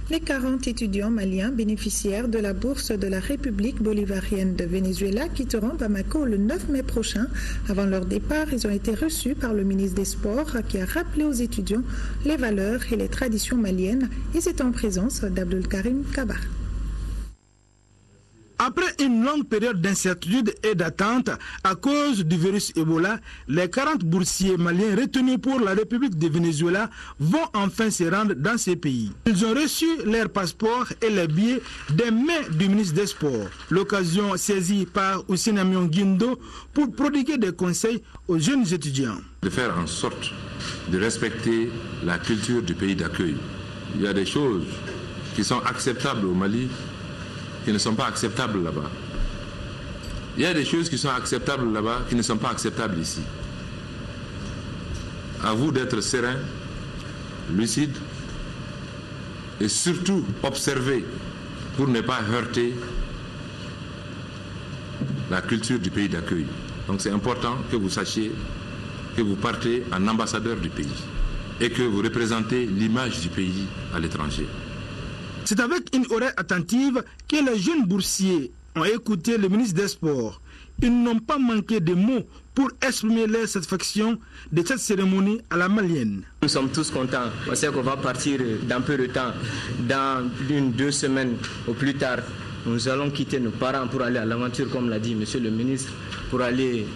Les 40 étudiants maliens bénéficiaires de la bourse de la République bolivarienne de Venezuela quitteront Bamako le 9 mai prochain. Avant leur départ, ils ont été reçus par le ministre des Sports qui a rappelé aux étudiants les valeurs et les traditions maliennes. Et c'est en présence d'Abdul Karim Kabar. Après une longue période d'incertitude et d'attente à cause du virus Ebola, les 40 boursiers maliens retenus pour la République de Venezuela vont enfin se rendre dans ces pays. Ils ont reçu leurs passeports et les billets des mains du ministre des Sports. L'occasion saisie par Ousinamion Guindo pour prodiguer des conseils aux jeunes étudiants. De faire en sorte de respecter la culture du pays d'accueil. Il y a des choses qui sont acceptables au Mali qui ne sont pas acceptables là-bas. Il y a des choses qui sont acceptables là-bas qui ne sont pas acceptables ici. À vous d'être serein, lucide et surtout observer pour ne pas heurter la culture du pays d'accueil. Donc c'est important que vous sachiez que vous partez en ambassadeur du pays et que vous représentez l'image du pays à l'étranger. C'est avec une oreille attentive que les jeunes boursiers ont écouté le ministre des Sports. Ils n'ont pas manqué de mots pour exprimer leur satisfaction de cette cérémonie à la malienne. Nous sommes tous contents. On sait qu'on va partir dans peu de temps, dans 1-2 semaines au plus tard. Nous allons quitter nos parents pour aller à l'aventure, comme l'a dit monsieur le ministre, pour aller,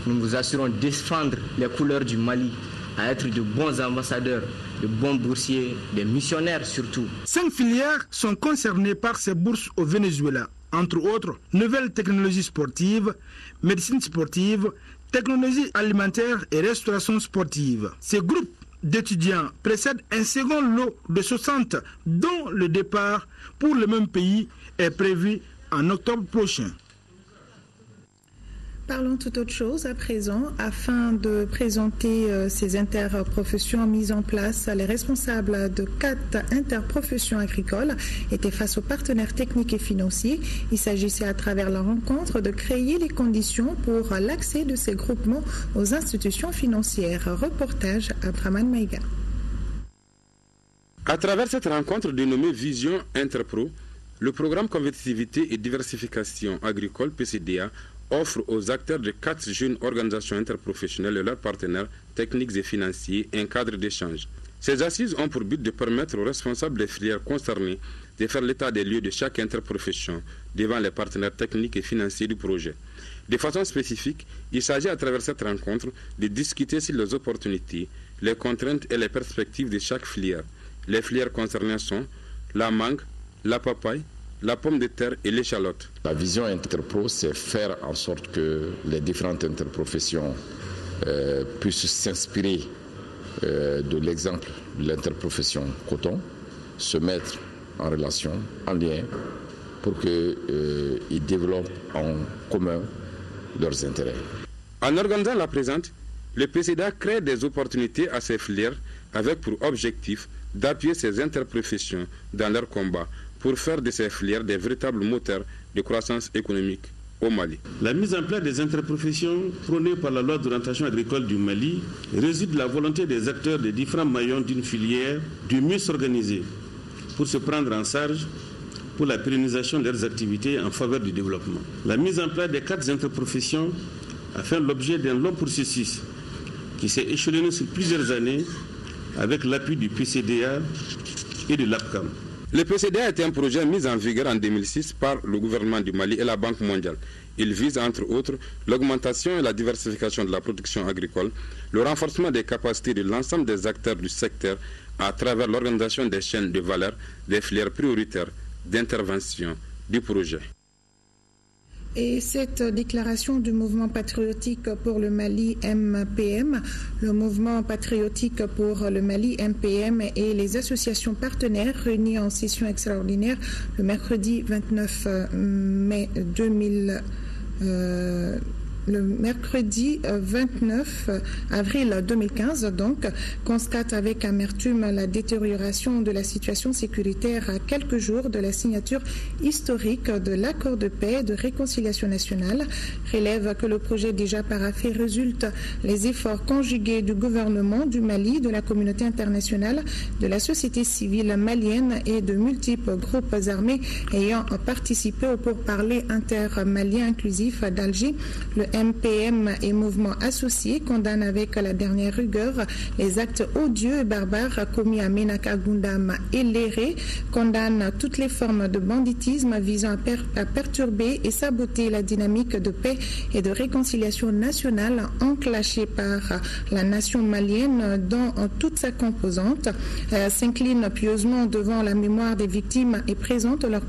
nous vous assurons, défendre les couleurs du Mali, à être de bons ambassadeurs, de bons boursiers, des missionnaires surtout. 5 filières sont concernées par ces bourses au Venezuela. Entre autres, nouvelles technologies sportives, médecine sportive, technologie alimentaire et restauration sportive. Ces groupes d'étudiants précèdent un second lot de 60 dont le départ pour le même pays est prévu en octobre prochain. Parlons toute autre chose à présent. Afin de présenter ces interprofessions mises en place, les responsables de 4 interprofessions agricoles étaient face aux partenaires techniques et financiers. Il s'agissait à travers la rencontre de créer les conditions pour l'accès de ces groupements aux institutions financières. Reportage Abdraman Maïga. À travers cette rencontre dénommée Vision Interpro, le programme Compétitivité et Diversification Agricole PCDA offre aux acteurs de 4 jeunes organisations interprofessionnelles et leurs partenaires techniques et financiers un cadre d'échange. Ces assises ont pour but de permettre aux responsables des filières concernées de faire l'état des lieux de chaque interprofession devant les partenaires techniques et financiers du projet. De façon spécifique, il s'agit à travers cette rencontre de discuter sur les opportunités, les contraintes et les perspectives de chaque filière. Les filières concernées sont la mangue, la papaye, la pomme de terre et l'échalote. La vision Interpro, c'est faire en sorte que les différentes interprofessions puissent s'inspirer de l'exemple de l'interprofession coton, se mettre en relation, en lien, pour qu'ils développent en commun leurs intérêts. En organisant la présente, le PCDA crée des opportunités à ces filières avec pour objectif d'appuyer ces interprofessions dans leur combat pour faire de ces filières des véritables moteurs de croissance économique au Mali. La mise en place des interprofessions prônées par la loi d'orientation agricole du Mali réside de la volonté des acteurs des différents maillons d'une filière de mieux s'organiser pour se prendre en charge pour la pérennisation de leurs activités en faveur du développement. La mise en place des 4 interprofessions a fait l'objet d'un long processus qui s'est échelonné sur plusieurs années avec l'appui du PCDA et de l'APCAM. Le PCDA est un projet mis en vigueur en 2006 par le gouvernement du Mali et la Banque mondiale. Il vise entre autres l'augmentation et la diversification de la production agricole, le renforcement des capacités de l'ensemble des acteurs du secteur à travers l'organisation des chaînes de valeur, des filières prioritaires d'intervention du projet. Et cette déclaration du mouvement patriotique pour le Mali MPM, le mouvement patriotique pour le Mali MPM et les associations partenaires réunies en session extraordinaire le mercredi 29 mai 2000. Le mercredi 29 avril 2015, donc, constate avec amertume la détérioration de la situation sécuritaire à quelques jours de la signature historique de l'accord de paix et de réconciliation nationale, relève que le projet déjà paraphé résulte les efforts conjugués du gouvernement du Mali, de la communauté internationale, de la société civile malienne et de multiples groupes armés ayant participé au pourparlers inter-maliens inclusifs d'Alger. Le MPM et mouvements associés condamnent avec la dernière rigueur les actes odieux et barbares commis à Ménaka, Goundam et Léré, condamnent toutes les formes de banditisme visant à perturber et saboter la dynamique de paix et de réconciliation nationale enclenchée par la nation malienne dans toute sa composante, s'incline pieusement devant la mémoire des victimes et présente leurs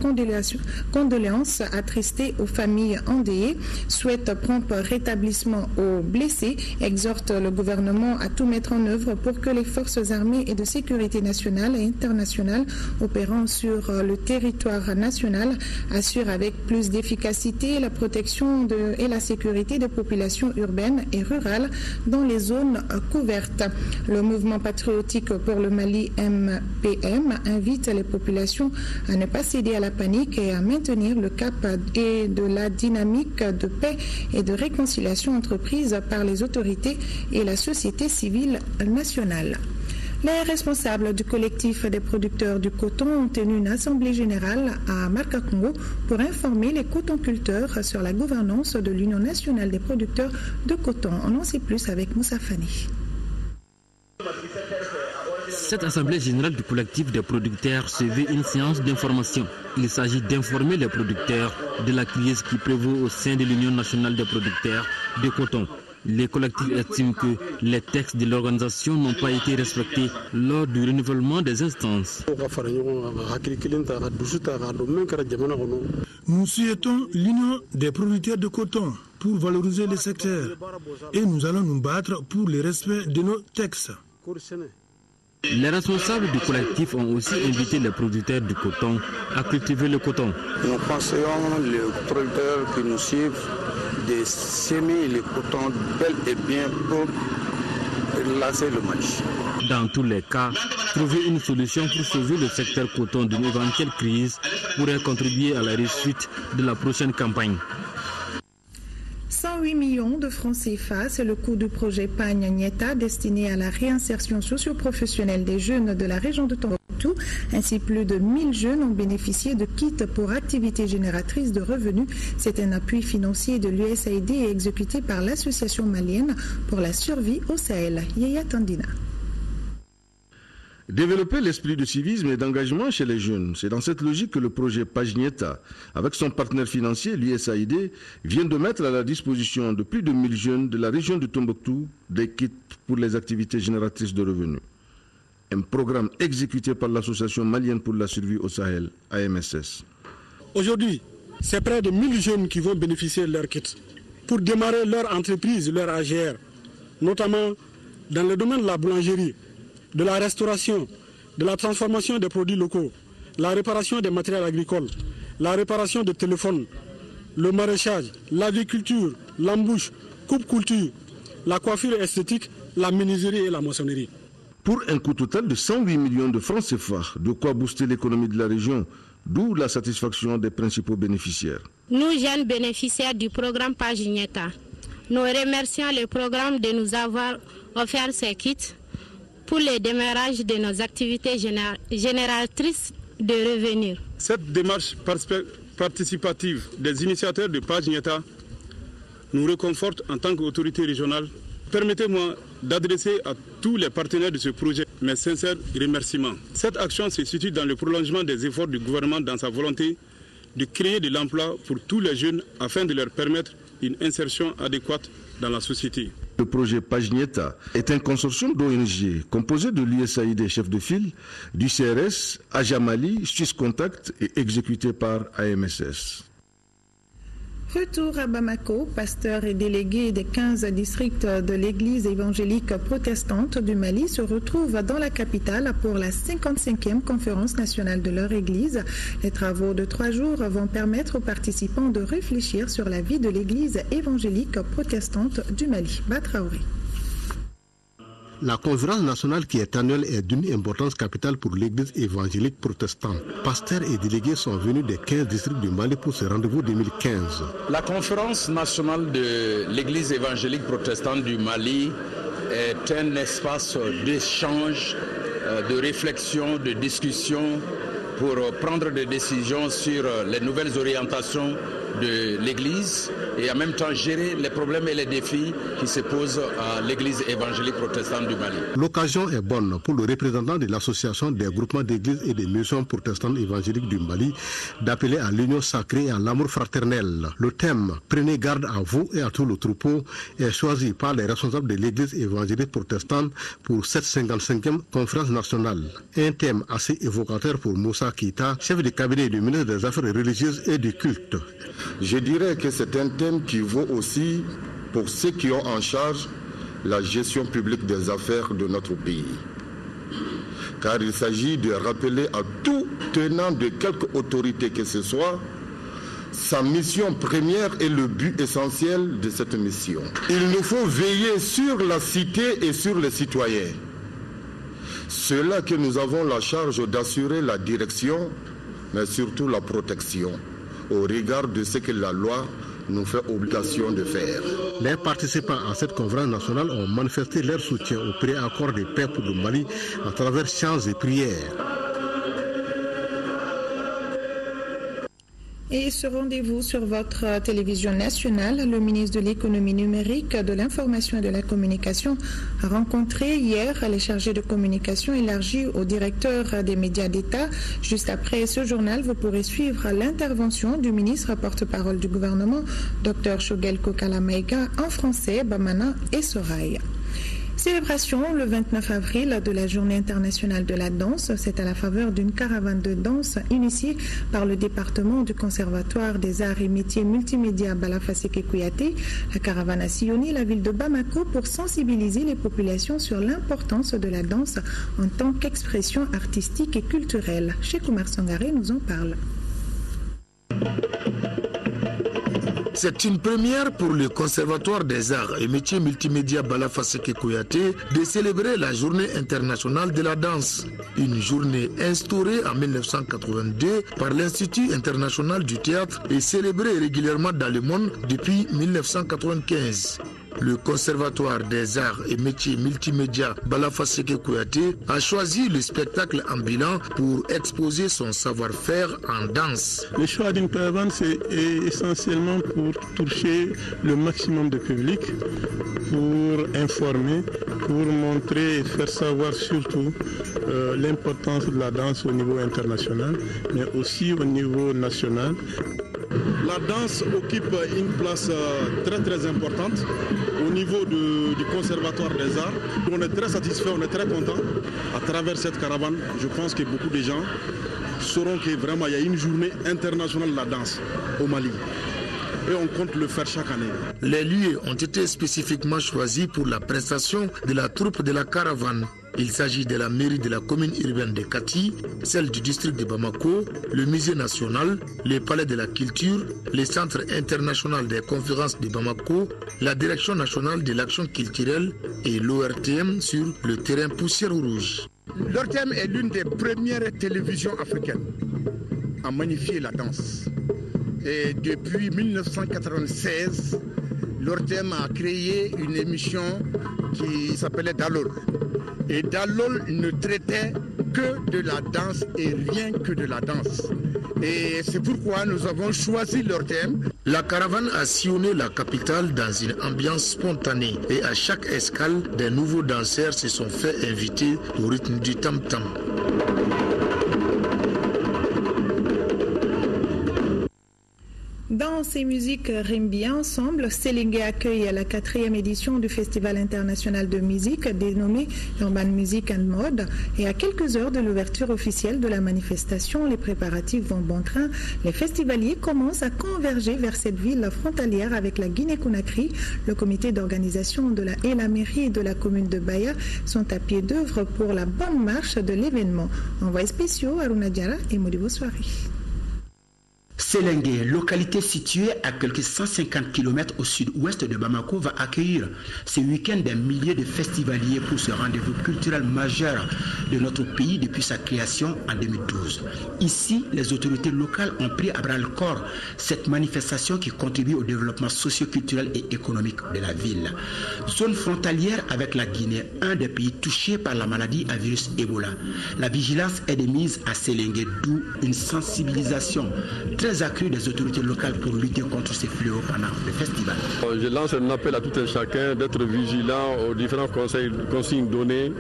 condoléances attristées aux familles endeuillées, souhaite prompt rétablissement aux blessés, exhorte le gouvernement à tout mettre en œuvre pour que les forces armées et de sécurité nationale et internationale opérant sur le territoire national assurent avec plus d'efficacité la protection et la sécurité des populations urbaines et rurales dans les zones couvertes. Le mouvement patriotique pour le Mali MPM invite les populations à ne pas céder à la panique et à maintenir le cap et de la dynamique de paix et de réconciliation entreprise par les autorités et la société civile nationale. Les responsables du collectif des producteurs du coton ont tenu une assemblée générale à Marcacongo pour informer les cotonculteurs sur la gouvernance de l'Union nationale des producteurs de coton. On en sait plus avec Moussa Fani. Cette assemblée générale du collectif des producteurs se veut une séance d'information. Il s'agit d'informer les producteurs de la crise qui prévaut au sein de l'Union nationale des producteurs de coton. Les collectifs estiment que les textes de l'organisation n'ont pas été respectés lors du renouvellement des instances. Nous souhaitons l'Union des producteurs de coton pour valoriser le secteur et nous allons nous battre pour le respect de nos textes. Les responsables du collectif ont aussi invité les producteurs du coton à cultiver le coton. Nous conseillons les producteurs qui nous suivent de semer le coton bel et bien pour lancer le Mali. Dans tous les cas, trouver une solution pour sauver le secteur coton d'une éventuelle crise pourrait contribuer à la réussite de la prochaine campagne. 108 millions de francs CFA, c'est le coût du projet Pagne-Nieta destiné à la réinsertion socio-professionnelle des jeunes de la région de Tombouctou. Ainsi, plus de 1000 jeunes ont bénéficié de kits pour activités génératrices de revenus. C'est un appui financier de l'USAID et exécuté par l'Association malienne pour la survie au Sahel. Yaya Tandina. Développer l'esprit de civisme et d'engagement chez les jeunes, c'est dans cette logique que le projet Pagne-Nieta, avec son partenaire financier, l'USAID, vient de mettre à la disposition de plus de 1000 jeunes de la région de Tombouctou des kits pour les activités génératrices de revenus. Un programme exécuté par l'Association malienne pour la survie au Sahel, AMSS. Aujourd'hui, c'est près de 1000 jeunes qui vont bénéficier de leur kit pour démarrer leur entreprise, leur AGR, notamment dans le domaine de la boulangerie, de la restauration, de la transformation des produits locaux, la réparation des matériels agricoles, la réparation de téléphones, le maraîchage, l'aviculture, l'embouche, coupe-culture, la coiffure esthétique, la menuiserie et la maçonnerie. pour un coût total de 108 millions de francs CFA, de quoi booster l'économie de la région, d'où la satisfaction des principaux bénéficiaires. Nous, jeunes bénéficiaires du programme Pagineta, nous remercions le programme de nous avoir offert ces kits pour le démarrage de nos activités génératrices de revenus. Cette démarche participative des initiateurs de Pagineta nous réconforte en tant qu'autorité régionale. Permettez-moi d'adresser à tous les partenaires de ce projet mes sincères remerciements. Cette action se situe dans le prolongement des efforts du gouvernement dans sa volonté de créer de l'emploi pour tous les jeunes afin de leur permettre une insertion adéquate dans la société. Le projet Pagineta est un consortium d'ONG composé de l'USAID chef de file, du CRS, Ajamali, Suisse Contact et exécuté par AMSS. Retour à Bamako, pasteurs et délégués des 15 districts de l'église évangélique protestante du Mali se retrouvent dans la capitale pour la 55e conférence nationale de leur église. Les travaux de 3 jours vont permettre aux participants de réfléchir sur la vie de l'église évangélique protestante du Mali. Batraouri. La conférence nationale qui est annuelle est d'une importance capitale pour l'église évangélique protestante. Pasteurs et délégués sont venus des 15 districts du Mali pour ce rendez-vous 2015. La conférence nationale de l'église évangélique protestante du Mali est un espace d'échange, de réflexion, de discussion pour prendre des décisions sur les nouvelles orientations de l'église et en même temps gérer les problèmes et les défis qui se posent à l'église évangélique protestante du Mali. L'occasion est bonne pour le représentant de l'association des groupements d'églises et des missions protestantes évangéliques du Mali d'appeler à l'union sacrée et à l'amour fraternel. Le thème « Prenez garde à vous et à tout le troupeau » est choisi par les responsables de l'église évangélique protestante pour cette 55e conférence nationale. Un thème assez évocateur pour Moussa Keita, chef de cabinet du ministre des Affaires religieuses et du culte. Je dirais que c'est un thème qui vaut aussi pour ceux qui ont en charge la gestion publique des affaires de notre pays. Car il s'agit de rappeler à tout tenant de quelque autorité que ce soit sa mission première et le but essentiel de cette mission. Il nous faut veiller sur la cité et sur les citoyens. C'est là que nous avons la charge d'assurer la direction, mais surtout la protection, au regard de ce que la loi nous fait obligation de faire. Les participants à cette conférence nationale ont manifesté leur soutien au préaccord de paix pour le Mali à travers chants et prières. Et ce rendez-vous sur votre télévision nationale, le ministre de l'économie numérique, de l'information et de la communication a rencontré hier les chargés de communication élargis au directeur des médias d'État. Juste après ce journal, vous pourrez suivre l'intervention du ministre porte-parole du gouvernement, Dr Shogel Kokala-Maïga, en français, Bamana et Soraï. Célébration le 29 avril de la Journée internationale de la danse. C'est à la faveur d'une caravane de danse initiée par le département du Conservatoire des arts et métiers multimédia Balafaseke Kouyaté. La caravane a sillonné la ville de Bamako pour sensibiliser les populations sur l'importance de la danse en tant qu'expression artistique et culturelle. Cheikh Oumar Sangaré nous en parle. C'est une première pour le Conservatoire des arts et métiers multimédia Balafaseke Kouyaté de célébrer la Journée internationale de la danse. Une journée instaurée en 1982 par l'Institut international du théâtre et célébrée régulièrement dans le monde depuis 1995. Le Conservatoire des arts et métiers multimédia Balafaseke Kouyaté a choisi le spectacle ambulant pour exposer son savoir-faire en danse. Le choix d'une caravane, c'est essentiellement pour toucher le maximum de public, pour informer, pour montrer et faire savoir surtout l'importance de la danse au niveau international, mais aussi au niveau national. La danse occupe une place très importante au niveau du Conservatoire des arts. On est très satisfait, on est très content. À travers cette caravane, je pense que beaucoup de gens sauront que vraiment il y a une journée internationale de la danse au Mali. Et on compte le faire chaque année. Les lieux ont été spécifiquement choisis pour la prestation de la troupe de la caravane. Il s'agit de la mairie de la commune urbaine de Kati, celle du district de Bamako, le musée national, le palais de la culture, le centre international des conférences de Bamako, la direction nationale de l'action culturelle et l'ORTM sur le terrain Poussière Rouge. L'ORTM est l'une des premières télévisions africaines à magnifier la danse. Et depuis 1996, l'ORTM a créé une émission qui s'appelait Dalol. Et Dalol ne traitait que de la danse et rien que de la danse. Et c'est pourquoi nous avons choisi l'ORTM. La caravane a sillonné la capitale dans une ambiance spontanée et à chaque escale, des nouveaux danseurs se sont fait inviter au rythme du tam-tam. Dans ces musiques Rimbi ensemble, Séléngué accueille la 4e édition du Festival international de musique dénommé Urban Music and Mode. Et à quelques heures de l'ouverture officielle de la manifestation, les préparatifs vont bon train. Les festivaliers commencent à converger vers cette ville frontalière avec la Guinée-Conakry. Le comité d'organisation et la mairie de la commune de Baya sont à pied d'œuvre pour la bonne marche de l'événement. Envoyés spéciaux Aruna Diara et Modibo Soari. Séléngué, localité située à quelques 150 km au sud-ouest de Bamako, va accueillir ce week-end des milliers de festivaliers pour ce rendez-vous culturel majeur de notre pays depuis sa création en 2012. Ici, les autorités locales ont pris à bras-le-corps cette manifestation qui contribue au développement socio-culturel et économique de la ville. Zone frontalière avec la Guinée, un des pays touchés par la maladie à virus Ebola. La vigilance est de mise à Séléngué, d'où une sensibilisation très accrue des autorités locales pour lutter contre ces fléaux pendant le festival. Je lance un appel à tout un chacun d'être vigilant aux différents consignes données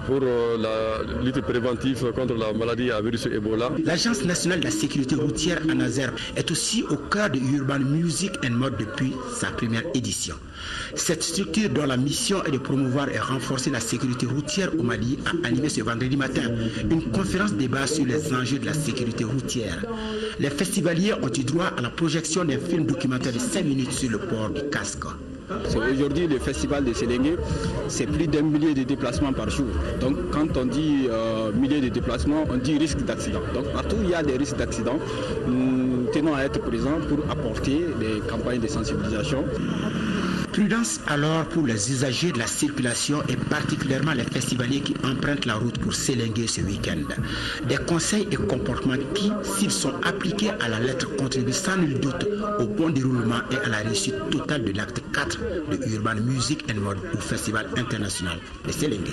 pour la lutte préventive contre la maladie à virus Ebola. L'Agence nationale de la sécurité routière ANASER est aussi au cœur de Urban Music and Mode depuis sa première édition. Cette structure dont la mission est de promouvoir et renforcer la sécurité routière au Mali a animé ce vendredi matin une conférence débat sur les enjeux de la sécurité routière. Les festivaliers ont eu droit à la projection d'un film documentaire de 5 minutes sur le port du casque. Aujourd'hui, le festival de Séléngué, c'est plus d'1 millier de déplacements par jour. Donc, quand on dit milliers de déplacements, on dit risque d'accident. Donc, partout où il y a des risques d'accident, nous tenons à être présents pour apporter des campagnes de sensibilisation. Prudence alors pour les usagers de la circulation et particulièrement les festivaliers qui empruntent la route pour Séléngué ce week-end. Des conseils et comportements qui, s'ils sont appliqués à la lettre, contribuent sans nul doute au bon déroulement et à la réussite totale de l'acte 4 de Urban Music and Mode au Festival international de Séléngué.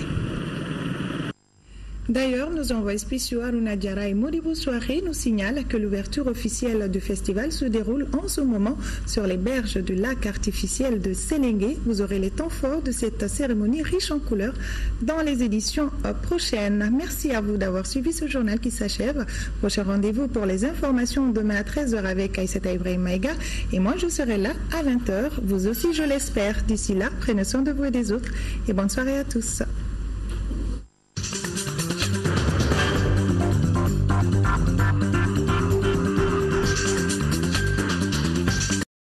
D'ailleurs, nos envoyés spéciaux Aruna Diara et Modibo Soiré nous signalent que l'ouverture officielle du festival se déroule en ce moment sur les berges du lac artificiel de Séléngué. Vous aurez les temps forts de cette cérémonie riche en couleurs dans les éditions prochaines. Merci à vous d'avoir suivi ce journal qui s'achève. Prochain rendez-vous pour les informations demain à 13h avec Aïssata Ibrahim Maïga. Et moi, je serai là à 20h. Vous aussi, je l'espère. D'ici là, prenez soin de vous et des autres. Et bonne soirée à tous.